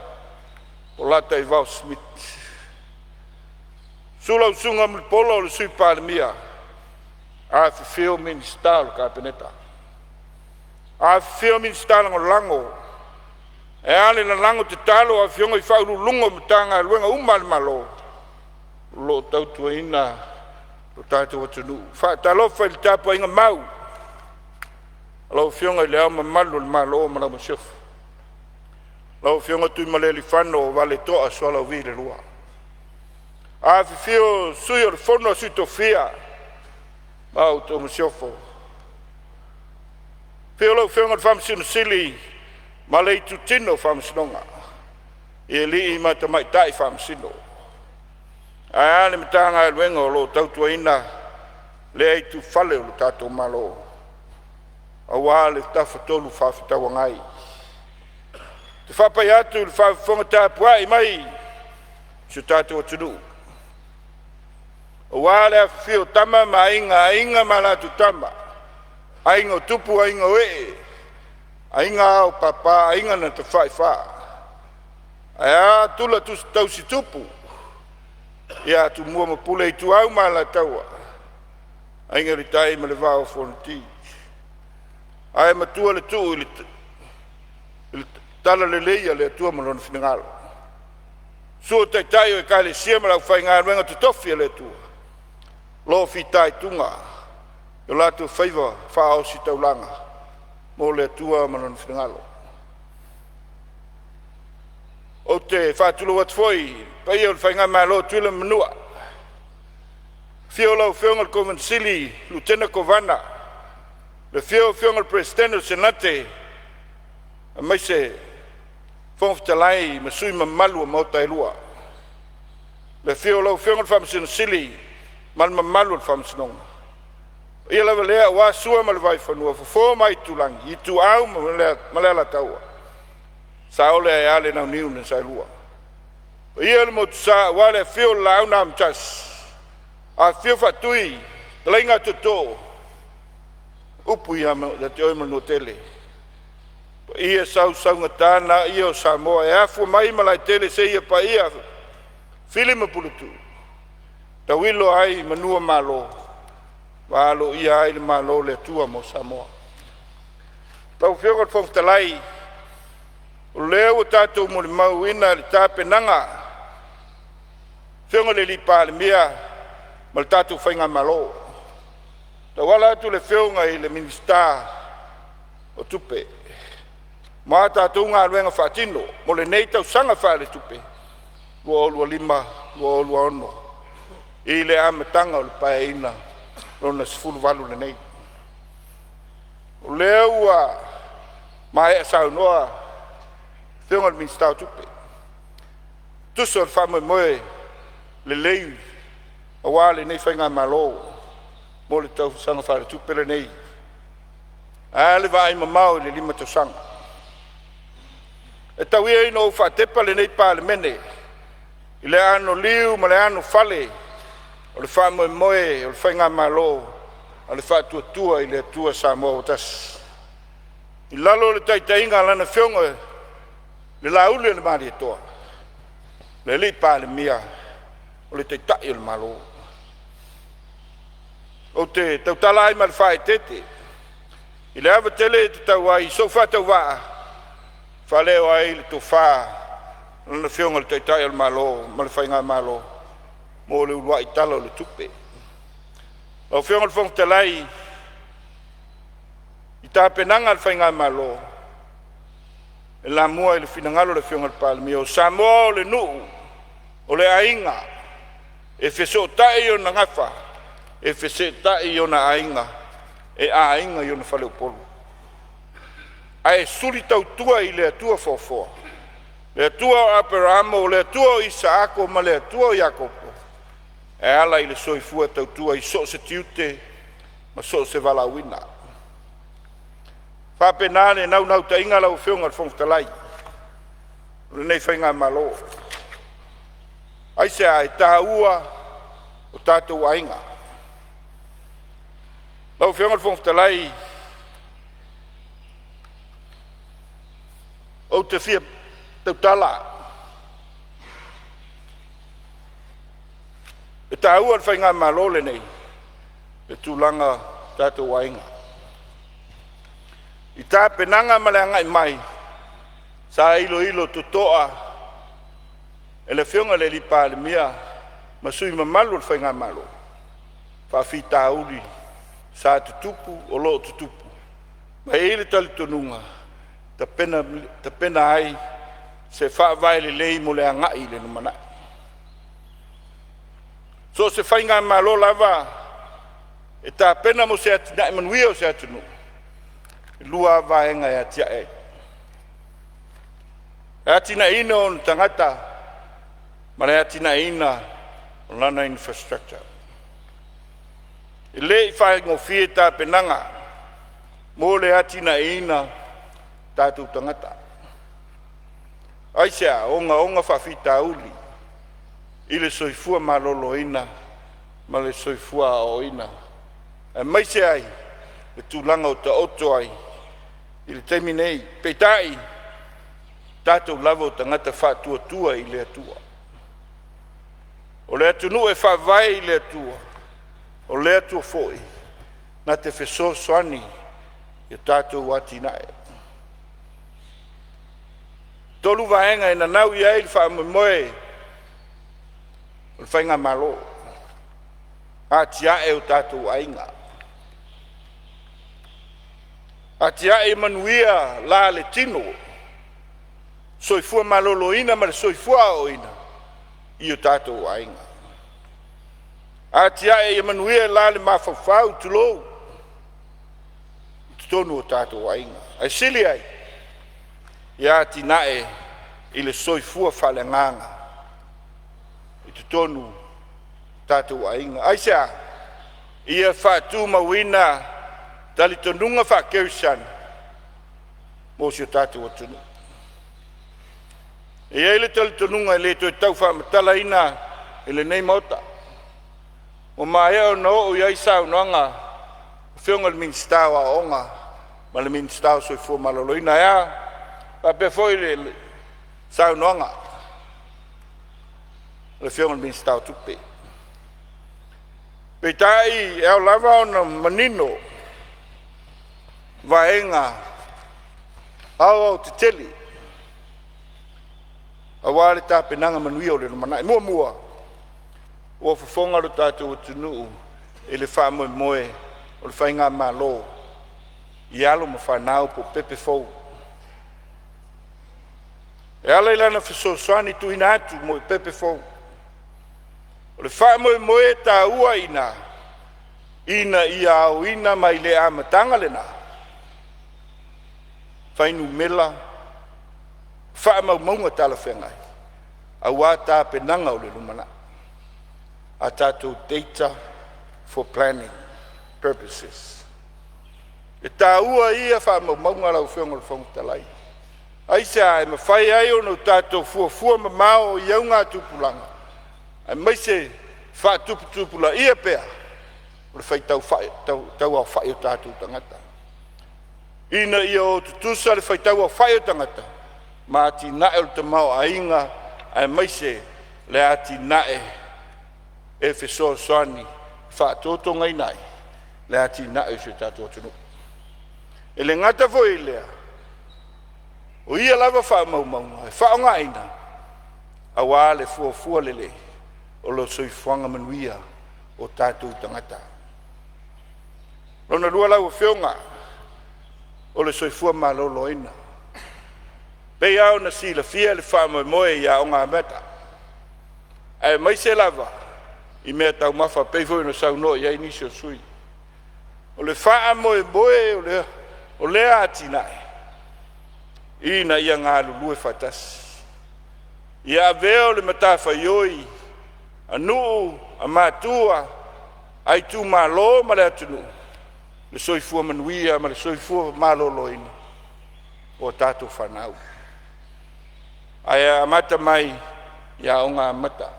O la tai vao Smith. Sulau sunga mli polo le sui Palemea. A whiwhio minista le kapeneta. A whiwhio minista lango lango. E ale na lango te talo a whionga I whauru lungo mtanga luenga umal malo. Lo tautua ina lo tātou atunu. Whaatalofa ili tāpua inga mau. Lau whionga I leo ma malu le malo o mana masiofu. Lau whionga tui maleli whano o wale toa soa lau vile rua. A whiwhio sui o le whono sui to whia. Mau to masiofu. Whio lau whionga le whamasino sili. Malei tu tino whamasinonga. I li I mata mai tai whamasino. Ai ale mitanga e luenga o lo tautua ina le ai tu whale o lo tātou malo. A wā le tafa tolu whawhitawa ngai. Te whapai atu le whawhonga tāpuai mai si tātou atunu. A wā le awhio tama ma inga ma la tu tama. Ainga o tupu, ainga o ainga au papa, ainga na te whai wha. Ai a tula tu tausi tupu. Ia tu mua ma pule I tu au ma la taua. Ainga ritai ma le vao fonti. Ai ma tua le tu ili tala le leia le tua ma lona finangalo. Sua tai o e kai le sia ma lau whai ngā ruenga tu tofi le tua. Lo fitai tunga. Yo la tu whaiva whao si taulanga. Mo le tua ma lona finangalo. O te whātulu wat foi, pai o le whainga mai lo tuila manua. Whio lau whionga le Convansili, Lutena Kovana. Le whionga le Presidente o Senate. A mai se whongwhitalai ma sui ma malu a mauta e lua. Le whio whionga le whamasino sili, mal ma malu le whamasinonga. Ia lawa lea wā sua ma le vai whanua, fo mai tulangi, I tu au ma lea la taua. Sa ole e ale na niu na sa lua. Ia le motu sa wale fio lau na mtas. A fio fatui, lenga toto. Upu ia da te oi manu tele. Ia sau ngatana, ia o Samoa. E afu mai malai tele se ia pa ia. Filima pulutu. Ta wilo ai manua malo. Walo ia ai le malo le tua mo Samoa. Tau fio kot fongtalai. O leo o tātou mo le mauina le tāpenanga. Whionga le li Palemea ma le tātou whainga malo. Ta wala atu le whionga I le minista o tupe. Ma tātou ngā luenga whātino, mo le nei tau sanga whāle tupe. Lua olua lima, lua olua ono. I le amatanga o le paeina, rona sifuru walu le nei. O lea ua, ma ea saunoa, whiunga le minstau tupe. Tuso le whamoe moe, le lei, a wale nei whainga malo, mo le tau sanga whāle tupe le nei. A le vai mamau le lima tau sanga. E tau ia ino u whatepa le nei Palemene, i le ano liu ma le ano fale, o le whamoe moe, o le whainga malo, o le whatuatua i le atua sa moa o tas. I lalo le taitainga lana whiunga, le laule le maari atoa. Le li Palemia, o le taitai o le malo. O te tautala ai ma le whae tete, i le awa tele te tau ai, so whatau waa, whaleo ai le tō whaa, lana whiunga le taitai o le malo, ma le whainga malo, mo le ulua i tala o le tupe. O whiunga le whongtalai, i tā penanga le whainga malo, e la mua i le whinangalo le whiunga le Palemia, o Samoa o le nuu, o le ainga, e wheso tai o na ngafa, e whese tai o na ainga, e a ainga i o na whale upolu. A e suri tau tua i le atua fofoa, le atua o Aperamo, le atua o Isaako, ma le atua o Iakopo, e ala i le soifua tau tua i so se tiute, ma so se valawina. Whapenane nau nau ta inga lau whiunga le whongtalai, le nei whainga malo. Aise a e tā ua o tātou ainga. Lau whiunga le whongtalai, o te whia tau tala. E tā ua le whainga malo le nei, e tūlanga tātou ainga. I tā penanga ma le angai mai, sa ilo ilo tutoa, e le whiunga le li Palemia, ma sui mamalu le whainga malo. Whawhi tā uri, sa tutupu o lo tutupu. Ma e le tali tonunga, ta pena ai, se whaavai le lei mo le angai le numana. So se whainga malo lava, e tā pena mo se atina e manuia o se atinu. Lua vaenga e atia e. E atina ina o tangata, ma le atina ina o lana infrastructure. E le i whae ngofie tā penanga, mo le atina ina tātou tangata. Aisea, onga whawhita uli, i le soifua malolo ina, ma le soifua o ina. E maise ai, le tūlanga o ta oto ai, i le teimi nei, peitai, tātou lava o tangata whātua i le atua. O le atunu e whawai i le atua, o le atua foi, na te wheso soani, i tātou wati nae. Tolu vaenga e na nau i ai le whaamoe, o le whainga malo, a tia e o tātou ainga. Atia e manuia la le tino, soifua malolo ina ma le soifua o ina, i o tātou ainga. Atia e manuia la le mawhawhau tulou, i tonu o tātou ainga. Ai sili ai, i ati nae i le soifua whalenganga, i tonu tātou ainga. Ai sea, i a whātu mawina, tali tonunga wha keusan mo si o tātou atunu. E eile tali tonunga le toi tau wha matala ina e le nei mauta. O maea o no o iai sao noanga whiunga le minstau a onga ma le minstau soi fua malolo ina ea pa pe foi le sao noanga le whiunga le minstau tupe. Peitai e au lava o na manino vaenga au te teli a wale tā penanga manuia o le manai mua o whafonga ro tātou tunu e le whamoe moe o le whainga malo i alo ma whanau po pepe fau E ala ilana fesoasoani tuina atu mo i pepe fou. O le wha moe tā ua ina ia au ina mai le amatanga le na. Whainu mela, wha maunga tala whengai. A wā tā penanga o le lumana. A tātou data for planning purposes. E tā ua ia wha maunga lau whenga le whangutalai. Aisa e mawhai ai o no tātou fua mamao i au ngā tupulanga. Ai mai se wha tupula ia pea. O le whai tau au whai o tātou tangata. Ina ia o tutusa le whai tau au whai o tangata. Ma ati nae o te mau ainga ai mai se le ati nae e whesoa soani wha toto ngai nai. Le ati nae o se tātou atunu. E le ngata voi lea. O ia lava wha maunga, e wha o ngā ina. A wā le fua lele, o lo soifuanga manuia o tātou tangata. Rona rua lau o whionga, o le soifua malolo ina. Pei au na sila fia le wha moe ia o ngā meta. E mai se lava, i mea tau mawha peifoi no sau no, ia inisio sui. O le wha moe o le ati nai. Ina ia ngā lulue whatasi. Ia veo le matawha ioi, anu, a mātua, ai tū mālo ma le atunu. Le soifua manuia ma le soifua mālolo ina. O tātou whanau. Ai a mata mai, ia o ngā mata.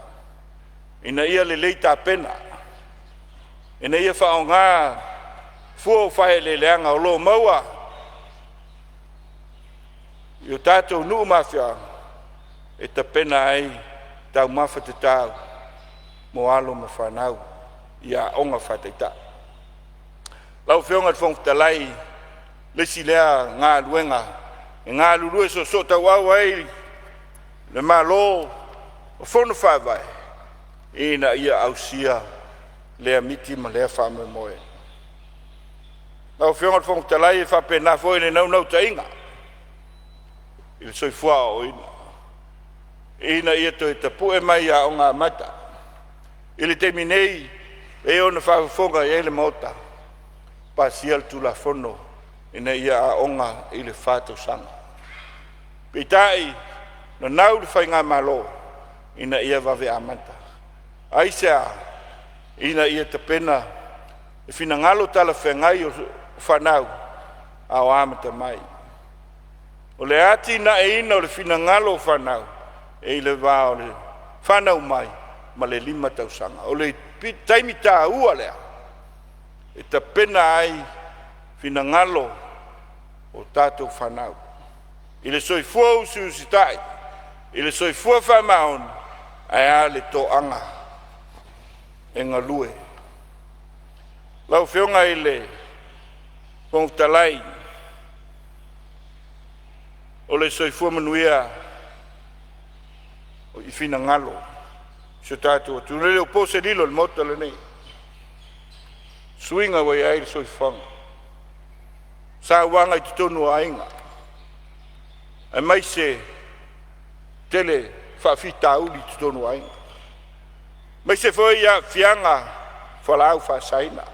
Ina ia le leita pena. Ina ia wha o ngā fua o whae le leanga o lo maua. I o tātou nuu mawhia, e ta pena ai tau mawha te tau, mo alo ma whanau, i a onga whataita. Lau whionga te whongtalai, lesi lea ngā luenga, e ngā lulue so tau au ai, le malo, o whono whawai, ina ia au sia, lea miti ma lea whame moe. Lau whionga te whongtalai, e whapena fwoi le nau ta inga. I le soifua o ina. Ina ia to e tapu e mai a o ngā mata. I le temi nei, e o na whawhafonga i ele mota. Pasi al tu la fono, ina ia a onga i le whātou sanga. Peitai, na nau le whai ngā malo, ina ia wawe a mata. Aisea, ina ia te pena, e whina ngalo tala whengai o whanau, a o amata mai. O le ati na e ina o le whina ngalo whanau, e le wā o le whanau mai, ma le 5 tausanga. O le taimi tā ua lea, e ta pena ai whina ngalo o tātou whanau. I le soifua usitai, i le soifua whamaon, ai a le toanga, e ngā lue. Lau whionga i le pongtalai, o le soifua manuia o i whina ngalo se tātou atu. Nere o pose lilo le mota le nei. Suinga wai ai le soifanga. Sa wanga i tutonu a inga. E mai se tele whawhita uli tutonu a inga. Mai se foi ia fianga whalau whasaina.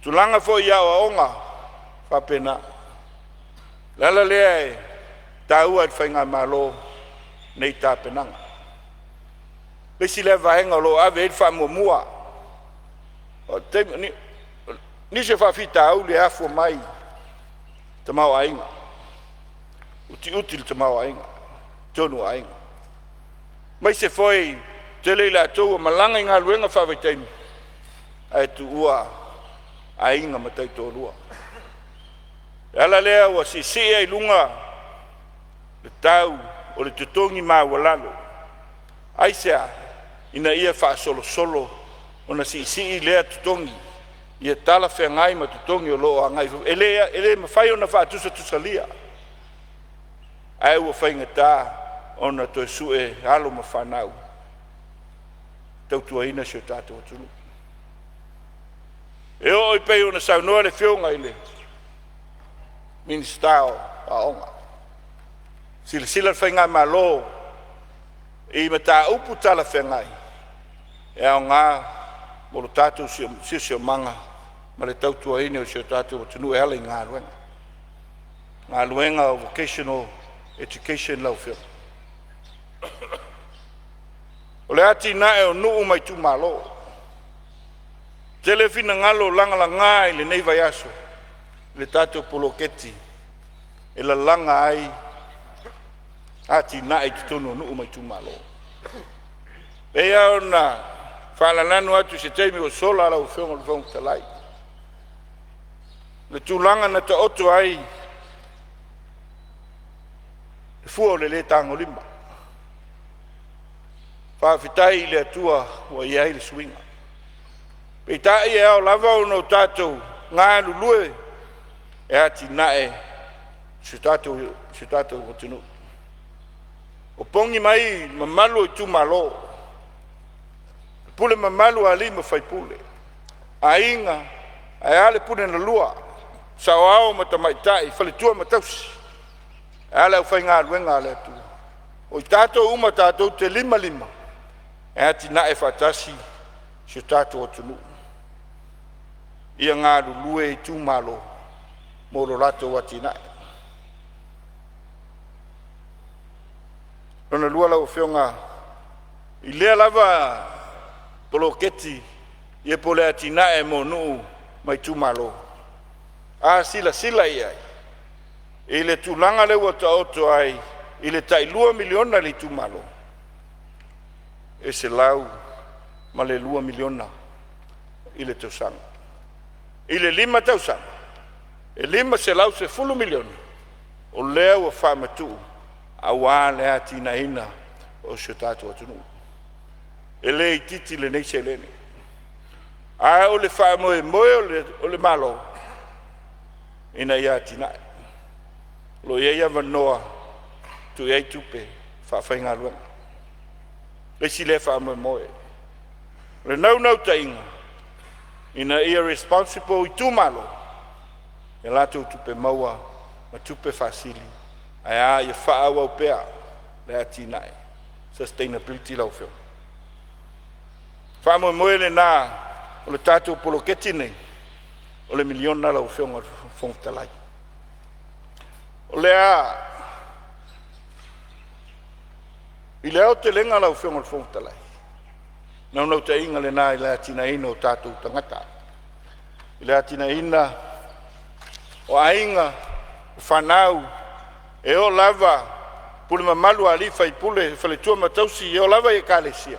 Tulanga foi ia o onga whapena. Lala lea e tāua i whainga malo nei tā penanga. Lesi lea vahenga lo ave e wha mua. Ni se whawhita au le afo mai te mau ainga. Uti le te mau ainga. Tonu ainga. Mai se foi te leila tau malanga inga luenga whawhitaimi. Ai tu ua ainga matai tō lua. Ala lea wa si ai lunga le tau o le tutongi mā walalo. Aisea ina ia wha solo o na si lea tutongi. Ia tala whengai ma tutongi o loo a ngai. Ele ma whai o na wha tusa lia. Ai ua whainga tā o na toi sue halo ma whanau. Tautua ina sio tātou atulu. E o i pei o na saunoa le whionga ile. Ministao a onga. sila whainga malo i mata upu tala whengai e au ngā moro tātou sio manga ma le tautua ine o sio tātou tunu e ala i ngā luenga o vocational education lau whio o le ati na e o nuu mai tu malo tele fina ngalo langa ngā i le nei vai aso le tātou poloketi e la langa ai ati na e tutono nuu mai tu malo e au na whalananu atu se teimi o sola lau whio le whong talai le tūlanga na ta oto ai fua le tango lima whawhitai le atua wa iai le swinga peitai e au lava o no tātou ngā lulue e ati nae si tātou o tinu o pongi mai mamalu i tu malo pule mamalu ali ma fai pule a inga a ale pune na lua sao au matamaitai whaletua matausi ala fai ngā luenga le tu o tātou uma tātou te lima e ati na e whatasi si tātou o tunu ia ngā lulue i tū malo moro lato wati na nona lua lau whionga i lea lava poloketi i e pole ati na e mo nuu mai tū malo a sila iai i le tūlanga le wata oto ai i le tai 2 miliona li tu malo e se lau ma le 2 miliona i le tausanga i le 5 tausanga e 5 se lau se 10 miliona o lea ua whamatu a wā lea tina ina o se tātua tunu e le i titi le nei se lene a o le whamoe o le malo ina ia tina lo ia vanoa tu ia tupe fa fainga luenga le sile fa moe le nau tainga ina ia responsible i tu malo e lato tupe maua ma tupe fasili ai ia fa au pea le atinai sustainability lau fio fa moe le na o le tatu poloketi nei o le miliona lau fio ngal fontalai o lea i lea o te lenga lau whionga le whongtalai nau te inga le nā i lea tina ina o tātou tangata i lea tina ina o ainga o whanau e o lava pule mamalu ali fai pule whale tua matausi e o lava e kālesia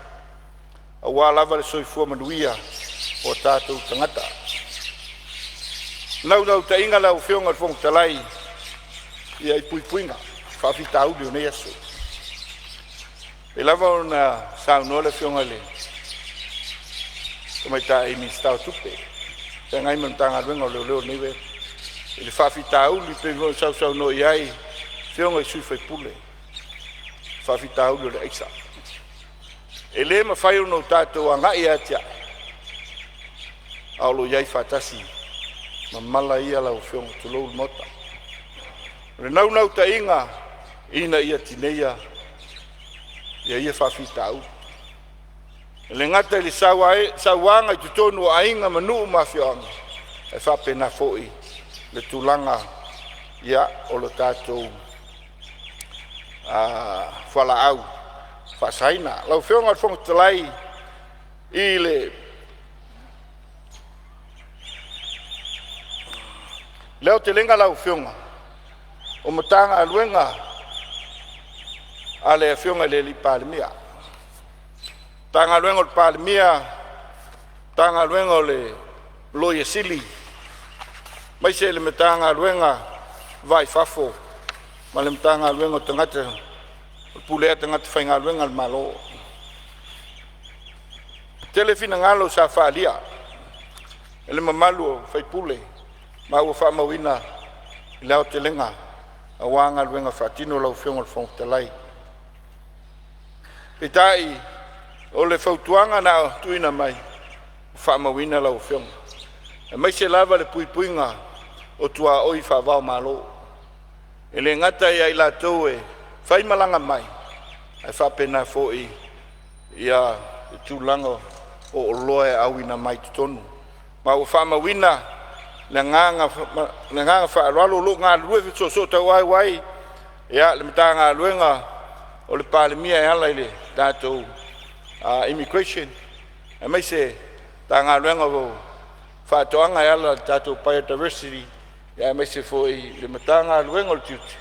a wā lava le soifua manuia o tātou tangata nau te inga lau whionga le whongtalai ia i puipuinga whawhita auli o nei aso e lava o na saunoa le whionga le o mai ta e mi stau tupe te ngai mantanga luenga o leo newe e le whawhita auli pe mo sau no iai whionga i sui whai pule whawhita auli o le eisa e le ma whai ono tātou a ngai atia aolo iai whatasi ma mala ia lau whionga tulou mota le nau ta inga ina ia tineia ia whawhitau le ngata li sawanga i tutonu a inga manu mawhioanga e whapena foi le tūlanga ia o lo tātou whala au whasaina lau whionga whongatalai i le leo te lenga lau whionga o matanga luenga ale whionga le li Palemene tanga luenga o Palemene tanga luenga o le loia sili mai se le matanga luenga vai fafo ma le matanga luenga o tangata o pulea tangata whainga luenga al malo telefina ngalo sa whalia ele mamalu o whaipule ma ua whamawina i leo te lenga a wanga luenga whatino lau whionga le whongtalai. E tai o le whautuanga na tuina mai whamawina lau whionga. E mai se lava le puipuinga o tua oi whavao malo. E le ngata ia i la tau e fai malanga mai ai fa pena fo ia tūlanga o loe au ina mai tonu ma o fa mawina le nganga fa ralo lo nga lue so ta wai ia le mtanga luenga o le Palemene ala ile dato immigration e mai se tanga luenga o fa toanga ala dato biodiversity ia mai se foi le mtanga luenga o tuti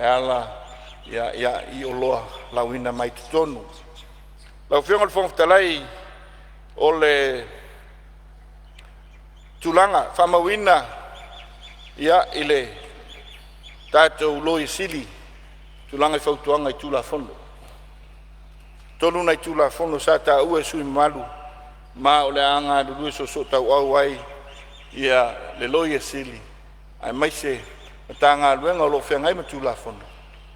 ala ia i o loa lawina mai tonu lau fiona le fontalai o le tulanga famawina ia ile tatou loi sili tulanga fautuanga i tula fondo tonu na tula fondo sa ta ua sui malu ma o le anga du so tau au ai ia le loi sili ai mai se tanga luenga lo fengai ma tula fondo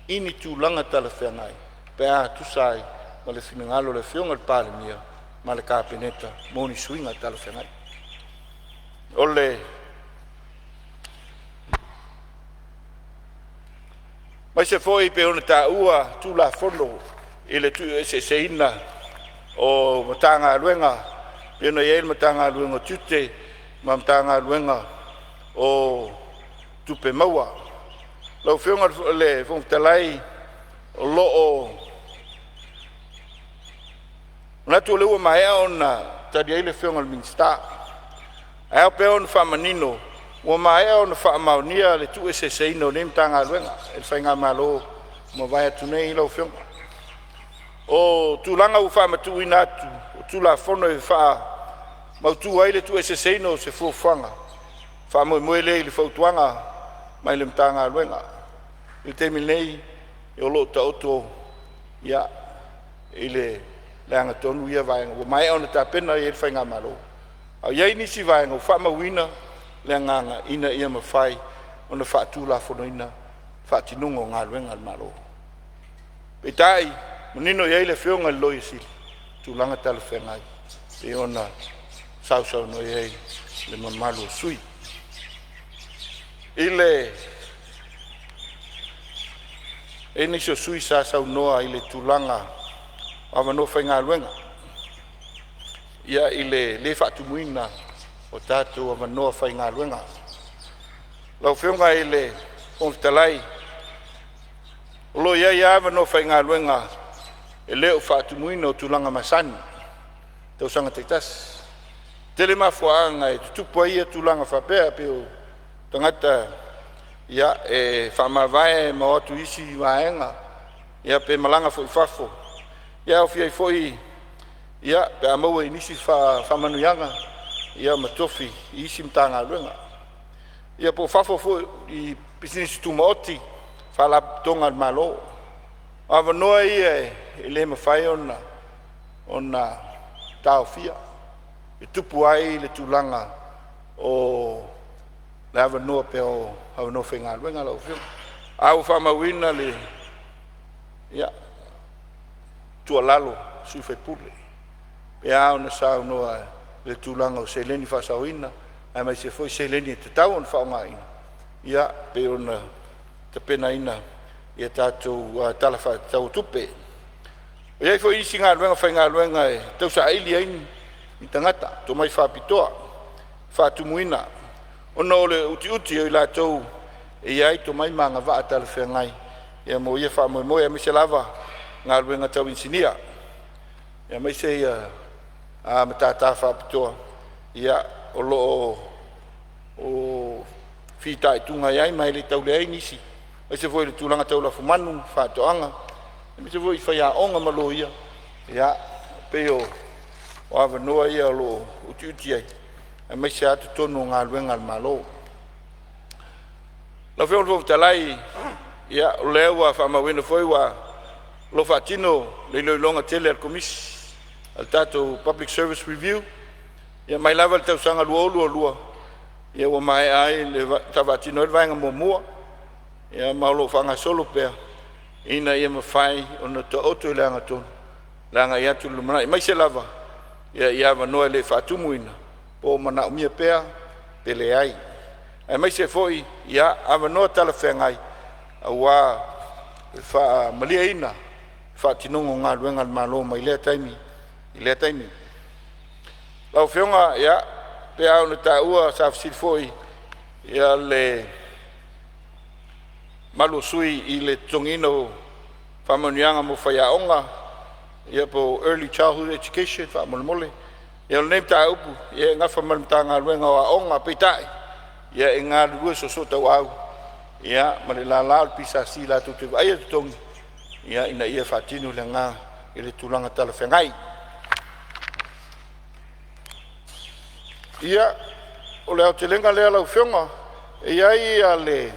ini tulanga tala fengai pe a tu sai ma le finangalo le fionga le Palemene ma le kapeneta moni suinga tala fengai ole mai se foi pe ona ta ua tula fondo ile tu se ina o matanga luenga pe no yel matanga luenga tute ma matanga luenga o tupe maua lo fionga le fontalai o lo o na tu le ua mai ona ta dia ile fionga le minsta ai pe on fa manino o mai on fa maunia le tu se ino nem tanga luenga el fainga malo mo vai tu nei lo fionga o tu langa u fa matu ina tu la fono e fa ma tu ai le tu se ino se fu fanga fa mo le fautuanga mai le tanga luenga il terminei e lo ta auto ya ile langa tonu ia vai o mai on ta pena e fainga malo au ia ni si vai ngo fa mawina le nganga ina ia mafai ona fa tu la fonoina fa tinungo nga luenga malo petai menino ia le fionga loi si tu langa tal fengai e ona sau no ia le mamalo sui ile eni so sui sa noa ile tulanga ava no fainga luenga ia ile le fa tumuina o tato ava no fainga luenga lau fionga ile ontalai lo ia ava no fainga luenga ele o fa tumuina o tulanga masani tau sanga tetas tele mafuanga e tupu ia tulanga fa pe o tangata ia e fa mavae mo tu isi vaenga ia pe malanga foi fafo ia o fiai foi ia pe amo inisi fa manuyanga ia matofi isi mtanga luenga ia po fafo foi i business tu moti fa la tonga malo ava no ia ele me fai ona taofia e tupu ai le tulanga o lava no pe o au no fenga luenga lo fio au fa mawina le ya tu lalo su fe pule pe au na sa no le tulanga o seleni fa sawina ai mai se foi seleni te tau on fa mai ya pe ona te pena ina ia tatu talafa tau tupe ia foi singa luenga fenga luenga e tau sa ili ai i tangata to mai fa pitoa fa tumuina ona ole uti o la tou e ai to mai manga va tal fengai ia mo ia fa mo ia se lava nga luenga tau insinia ia mai se a mata fa pitoa ia o lo o fita tunga ia mai le tau le nisi ai se foi le tulanga tau la fumanu fa toanga mi se foi fa ia onga malo ia peo o ava noa ia lo uti ai e mai se atu tonu ngā luenga malo. La feo lo talai ia o lewa fa mawena foi wa lo fatino le longa tele al komis al tato public service review ia mai lava tau sanga lua ia o mai ai le tavatino e vanga mo ia malo fanga solo pe ina ia mafai ona to auto langa ton langa ia tu lumana mai se lava ia va no le fatumuina po mana mia pea pele ai mai se foi ia ava no tala fengai awa fa malia ina fa tinongo ngā luenga malo mai lea taimi I lea taimi lau whionga ia pe au na tā ua sa fsirfoi ia le malu sui I le tongino whamanianga mo whaiaonga ia po early childhood education whamole ia le neim tā upu ia ngā whamanamta ngā luenga o aonga peitai ia e ngā lua so tau au ia ma le la lao pisa si la tutu aia tutongi ia ina ia whatinu le ngā I le tūlanga tala whengai ia o le au te lenga lea lau whionga ia ia le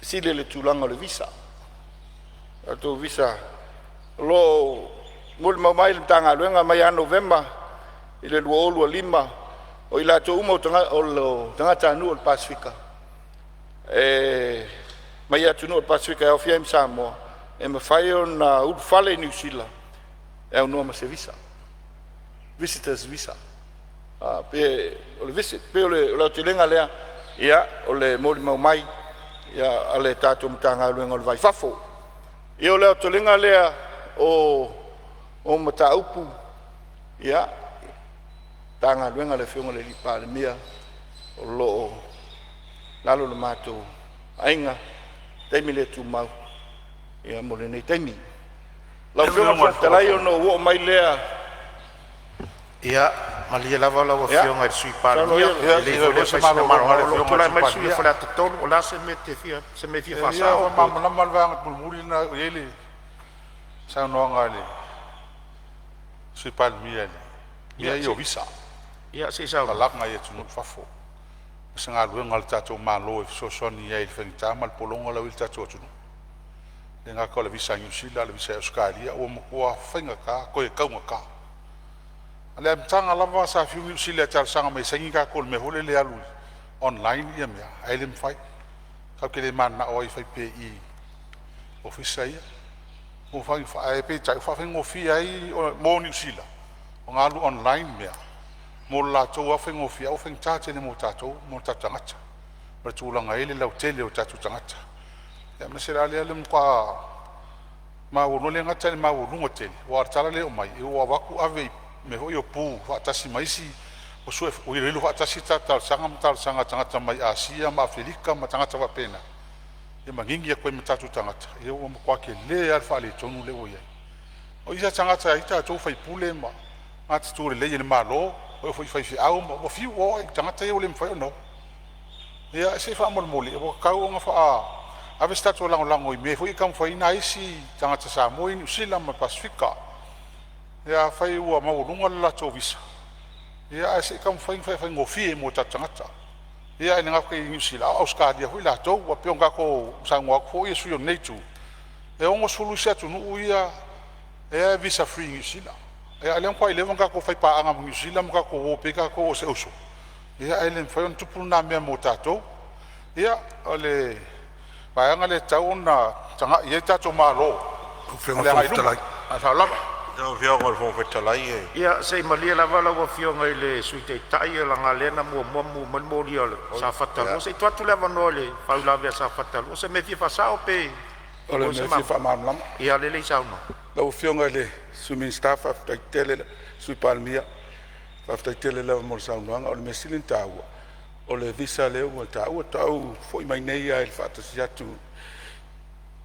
sile le tūlanga le visa ato visa lo mul mamai le tanga luenga mai a November I le lua olua lima o I la to umo o lo tangata anu o Pasifika mai atu no o Pasifika e o fiaim Samoa e ma whai o na urufale New Zealand e au noa ma se visa visitors visa pe o le visit pe o le te lenga lea ia o le moli mau mai ia ale tātou mtanga luenga o le vai fafo ia o le te lenga lea o mata upu ia tanga luenga le whionga le li Palemene o loo lalo le mātou ainga taimi le tu mau ia mo le nei taimi lau whionga whatalai o no uo mai lea ia malia lava lau whionga I sui Palemene le fole se malo malo tula mai sui fole atotonu o la se me fia whasa o mamama le vanga pulmuri na ele sa noanga le sui Palemene ia I o visa ia se sa kalanga ia tunu fafo sanga luenga le tatou malo e sosoni ia I le whenita ma le polonga lau I le tatou tunu le ngaka le visa New Zealand le visa Australia o mokua whainga ka koe kaunga ka ale amtanga lava sa fiu New Zealand tar sanga mai sangi ka kol me hole le alu online ia mea aile mwhai kau ke le mana o I whai pe I ofisa ia o whai whai pe tai whawhengo fia I mo New Zealand o ngā alu online mea mo la tau whawhengo fia o wheng tātene mo tātou mo tātangata ma tūlanga ele Lautele o tātou tangata ia masera le ale mkwa ma wono le ngata le ma wono tele wa tala le o mai e o waku ave me ho yo pu fa tasi mai si o so o ile fa tasi ta sanga tangata mai Asia ma Afrika ma tangata wa pena e mangingi ya koe matatu tangata e o mkwa ke le al fa le tonu le o ia o isa tangata ita to fai pule ma mat tu le le malo o fai au mo fi o tangata e o le mfai no ia se fa mo mole o ka o nga fa ave statu lango I me foi kam foi na isi tangata sa mo New Zealand ma Pasifika ia fai ua mau lunga la to visa ia se kam fai ngofi mo tangata ia ina ngaka New Zealand Australia hui la to wa pionga ko sangwa ko yesu yo netu e ongo solusia tu no ia e visa free New Zealand e ale ko ile vanga ko fai pa anga New Zealand ka ko wo peka ko se uso ia ele fai on tupu na me mo tato ia ole vai anga le tau na tanga ia tato malo Whenga ata lava no whionga le fong whetalai ia se malia lava lau whionga I le sui te tai o langa lena mua mori o le sa whatalu se tuatu leva no le whaulawea sa whatalu se me fia whasao pe o le me fia whamaamalama ia le le sauno lau whionga le swimming staff whaftaitele sui Palemene whaftaitele lewa mo le saunoanga o le me silin tāua o le visa leo mo tāua tau foi mai nei ai le whaatasi atu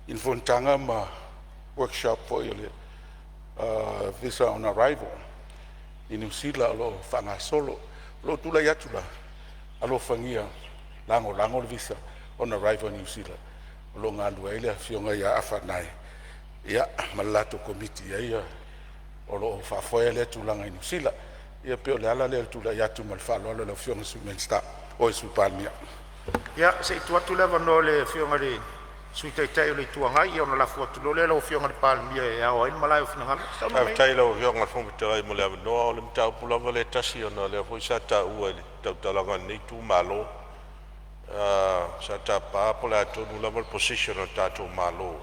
in Fonotaga ma workshop foi o le visa on arrival in New Zealand lo whanga solo lo tula yatula alo whangia lango le visa on arrival in New Zealand lo ngā lua ele whionga ia awhanai ia malato komiti ia o lo whafoia le tulanga in New Zealand ia peo le ala le tula yatu mal whalo alo le whionga sumensta o sui Palemene ia se tuatu leva no le whionga le sui te tai o le tuangai ia ona lafu atu lo le lo whionga le Palemene e ao aina malai o finangala Au tai lau whionga le fong whetalai mo le ave noa o le mtau pulava le tasi ona le fo sa ta ua le tau talanga nei tu malo sa ta pa po le atonu lava le position o tatou malo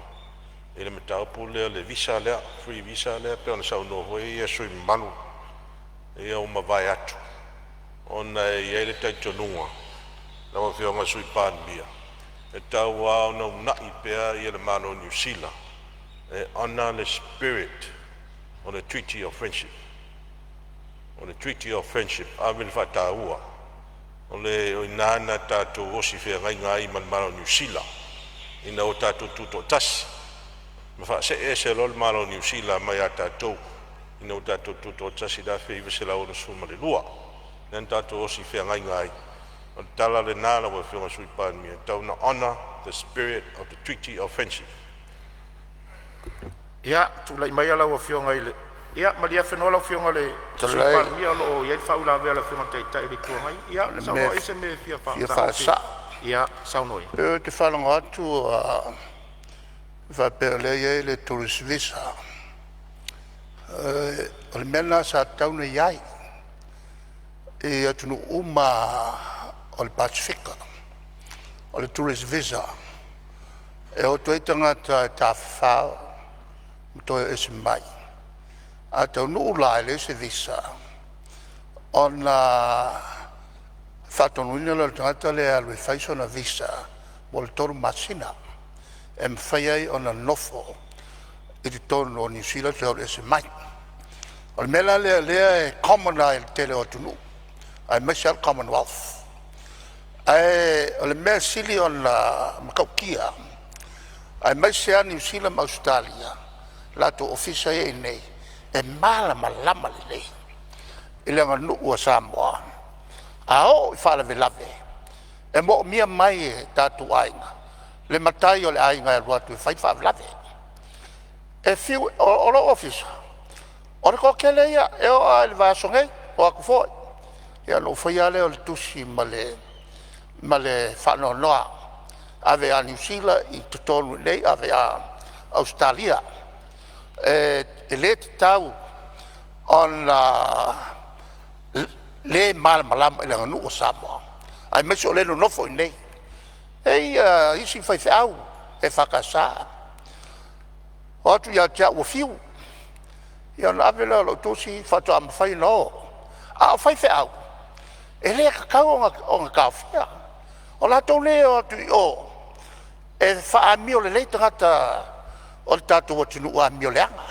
e le mtau pule le visa le free visa le pe ona sa no hoi ia sui malu e o mavai atu ona ia le tai tonua lava whionga sui Palemene e tau au na unai pea i le malo New Zealand e honor the spirit on the treaty of friendship. On the treaty of friendship, awil whataua. O le o inana tātou osi whea ngai ngai malo New Zealand. Ina o tātou tuto tasi. Ma wha se e se lol malo New Zealand mai a tātou. Ina o tātou tuto tasi da whea iwa se lau na suma le lua. Nen tātou osi whea ngai ngai. O tala le nāna wa whiunga sui pānmia. Tau na honor the spirit of the treaty of friendship. Ia, tūlai mai ala wa whiunga ile. Ia, maria whenola whiunga le sui pānmia lo iei whaula vea la whiunga teitai le kua ngai. Ia, sao ese me fia wha. Ia, sao noi. Te whalanga atu whapere le tourist visa. O le mena sa tauna iai. E atunu uma o le Pasifika. O le tourist visa. E o tuetanga ta whao. Mtoe ese mai. A tau nuu lai le se visa. O na whatonuina le tangata le alwe whaiso na visa. Mo le toru masina. E mwhaiai o na nofo. I te tonu o New Zealand te o ese mai. O le mela lea e common lai le tele o tunu. Ai Michelle Commonwealth. Ai o le mea sili o na makaukia. Ai Michelle New Zealand Australia. Lato ofisa e nei. E malama lama le nei. Ile nga nuu a Samoa. Ao I whala velave. E mo mia mai e tatu ainga. Le matai o le ainga e ruatu e whai whavelave. E fiu o lo ofisa. O le kokele ia e o a le vasongei o aku foi. Ia no whai ale o le tusi ma le whano noa. Ave a New Zealand I tutonu nei ave a Australia. E le te tau on le malama I le nganu o Samoa. Ai meso le no nofo I nei. Ei isi whai whiau e whakasa. O atu ia tia ua fiu. Ia na avela lo tosi whatu ama whai no. A whai whiau. E lea kakau o ngā kawhia. O la tau lea o atu I o. E whaamio le lei tangata o le tātou o tunu ua mio leanga.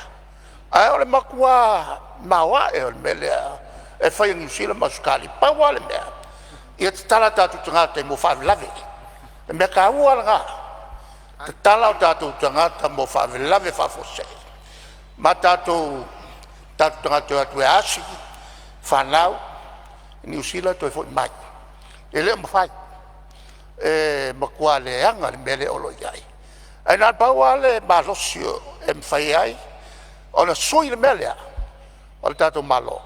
Ai o le makua mawa e o le melea. E whai New Zealand masukali. Paua le mea. Ia te tala tātou tangata I mo whavelave. E mea ka ua ngā. Te tala o tātou tangata mo whavelave whafose. Ma tātou tangata atu e asi. Whanau. New Zealand toi fo mai. E leo mawhai. E makua le anga le mele olo iai. E nā paua le malosio e mwhai ai. O na sui le melea. O le tātou malo.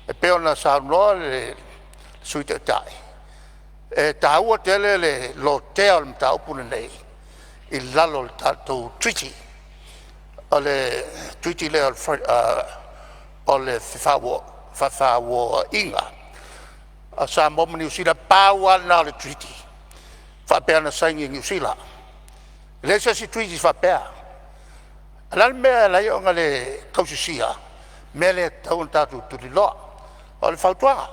E peo na saunoa le sui te tai. E tāua tele le lo tea o le mtau puna nei. I lalo le tātou treaty. O le treaty le o le whawhawo inga. A sa momo New Zealand paua na le treaty. Whapea na saingi New Zealand. Le sa si treaty whapea. Alal mea lai o ngale kausisia. Mea le taun tātou turi loa. O le whautuanga.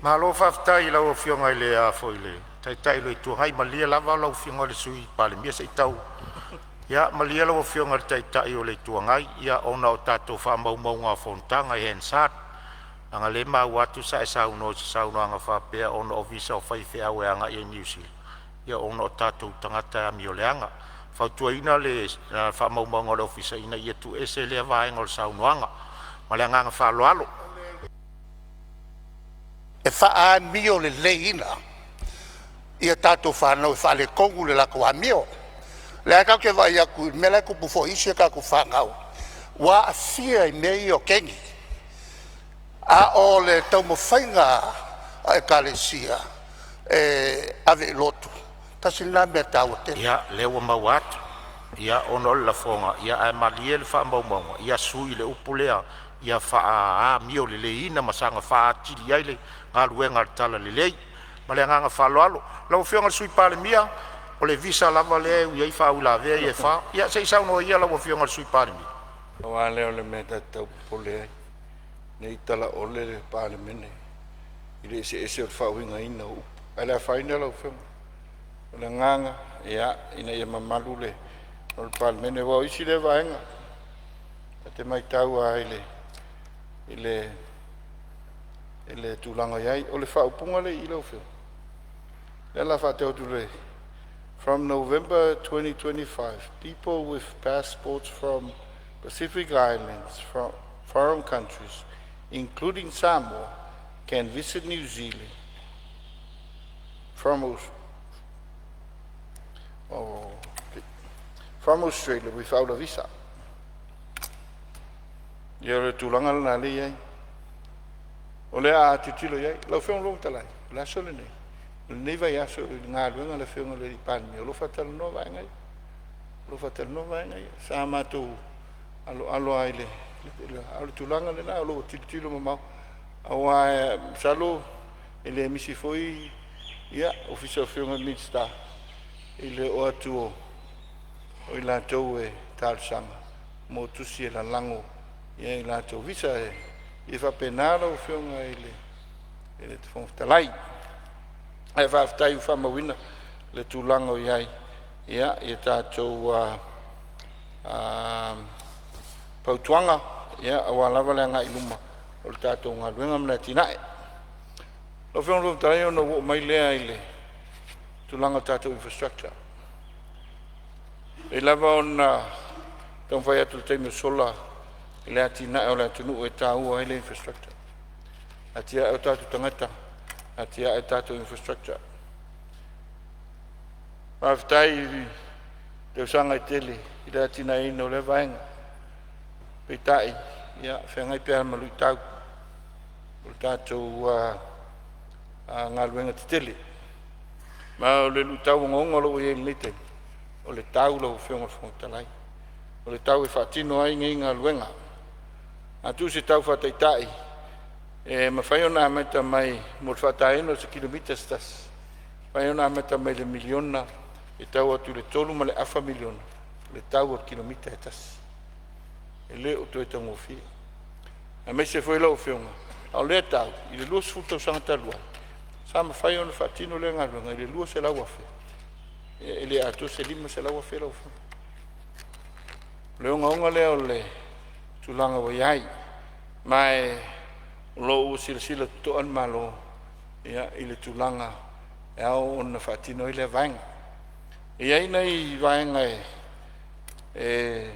Malo whaftai lau o whionga I le a foi le. Tai lo I tuangai malia lava lau whionga le sui Palemene sa I tau. Ia malia lau o whionga le tai o le tuangai. Ia ona o tātou whamau ngā Fonotaga I hensat. Anga le mau atu sa e sauno anga whapea ona o visa o whaiwhi au e anga I New Zealand. Ia ona o tātou tangata mi o le anga. Whautua ina le whamau ngā le ofisa ina ia tu ese le vaenga o le sauno anga. Ma le anga whaloalo. E wha mio le leina. Ia tātou whanau e whale kongu le lako a mio. Le aka ke vai aku me le kupu fo isi ka ku whangau. Wa a fia I mei o kengi. A o le tau mo whainga a e kalesia. E ave lotu. Tasi nā mea tau te. Ia lewa mau atu. Ia ono la fonga. Ia e malie le wha mau. Ia sui le upulea. Ia wha mio le leina masanga wha tili ai le. Ngā luenga le tala le lei. Ma le nganga whaloalo. Lau whionga sui Palemene. O le visa lava le u iei wha ula vea I e wha. Ia se sauno ia lau whionga sui Palemene. Awa leo le meta tau pole ai. Nei tala ole le Palemene. I le ese o whauhinga ina upu. Ai la whaina lau whionga. o le nganga ia ina ia mamalu le o le Palemene wa isi le vaenga te mai tau a ele tūlanga iai o le whaupunga le ilo whio le la whateo tu le from November 2025 people with passports from Pacific Islands from foreign countries including Samoa can visit New Zealand from Australia without a visa. Ia le tūlanga lana le iai. O lea a titilo iai, lau whiong long talai, la sole nei. Le nei vai aso ngā luenga le whionga le Palemene, o lo whatala no vai ngai. Lo whatala no vai ngai. Sa mātou alo ai le tūlanga le nā, o lo titilo mamau. Awa salo, ele misi foi, ia, ofisa whionga Minsta. Ile o atu o i lātou e tārsanga, mō tusi e la lango, ia i lātou visa e whapenara o whionga ele te whongtalai. E whaftai u whamawina le tūlanga o iai, ia, i tātou pautuanga, ia, awa lava le ngā iluma, o le tātou ngā luenga mna tinae. Lo whionga lo talai o na wo mai lea i le tūlanga tātou infrastructure. E lava o na tau whai atu le teime sola i le ati nae o le atunu e tāua i le infrastructure. Atia e o tātou tangata, atia e tātou infrastructure. Mawhitai te usanga i tele i le ati nae ino le vaenga. Pei tai, ia, whengai pēra malu i tau. O le tātou ngā luenga te tele. Ma o le lutau ngonga lo i e nitei. O le tau lau whionga whongtalai. O le tau e whatino ai ngai ngā luenga. A tu se tau whataitai. E ma whaiona ameta mai mo le whataeno se kilometers tas. Whaiona ameta mai le miliona e tau atu le tolu ma le afa miliona. Le tau o kilomita e tas. E le o toi tango fia. A mei se whai lau whionga. Au le tau, i le lua sfutau sanga talua. Sa ma whaiona whatino le ngā luenga, i le lua se lau awhi. Ele atu se lima se lawa whera ufu. Leo ngaunga leo le tūlanga wa iai. Mai lo u sila toan malo ia i le tūlanga e au ona whatino i le vaenga. Iai nei vaenga e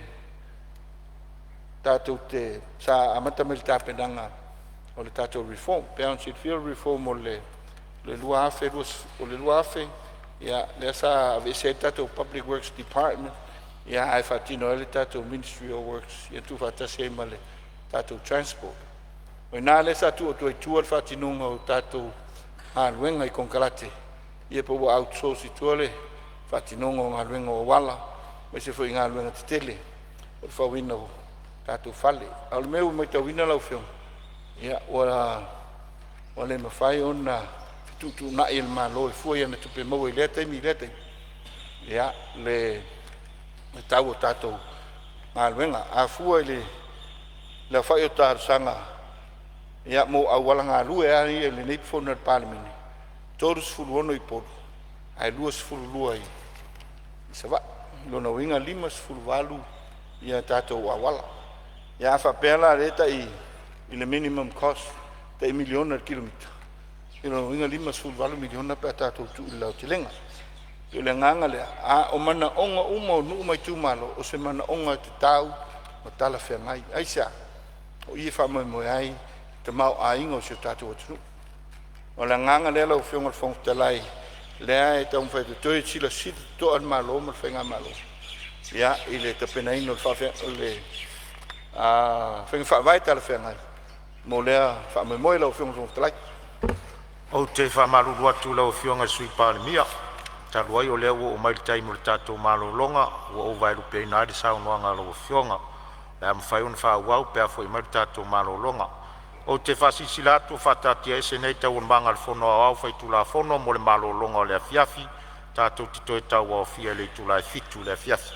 tātou te sa amata me le tāpenanga o le tātou reform. Pea on field reform o le lua afe, o le lua afe. Ia, lea sa avese tātou Public Works Department, ia ai whatino ele tātou Ministry of Works, ia tu whatase e male tātou Transport. O nā le sa tu o tuai tua whatinunga o tātou luenga i konkalate, ia pa ua outsource i tuale whatinunga o ngā luenga o wala, mai se fwoi ngā luenga te tele, o le whawina o tātou whale. Au le meu mai tau wina lau whiong, ia, o le mawhai o na tutu na il malo e foi ana tupe mo i leta mi leta ya le tau tato malwenga a fua le fa yo tar sanga ya mo awala nga lu e ai le nei fona Palemene todos fulu ono i por ai luas fulu luai se va lo no winga limas fulu valu ya tato awala ya fa pela leta i le minimum cost de miliona kilometer. Ino inga lima sul miliona pe tātou tu i lau tilenga. I le nganga lea, o mana onga uma o nuu mai tūmalo, o se mana onga te tau, o tala whengai. Aisa, o ie whamai moe ai, te mau a inga o se tātou atunu. O le nganga lea lau whionga whongtalai, lea e tau mwhai te toi sila sita toan malo, ma whenga malo. Ia, i le tapena ino le whenga whawai tala whengai. Mo lea whamai moe lau whionga whongtalai. O te whamaru atu lau whionga sui Palemene. Taruai o lea o mai taimu le tātou malolonga, o vairu pe inaari saunoanga lau whionga. Lea mwhai un whauau pe afo i mai tātou malolonga. O te whasisi latu whatatia ese nei tau on manga le whono au whai tula whono mo le malolonga o lea fiafi, tātou tito e tau o fia le tula e fitu lea fiafi.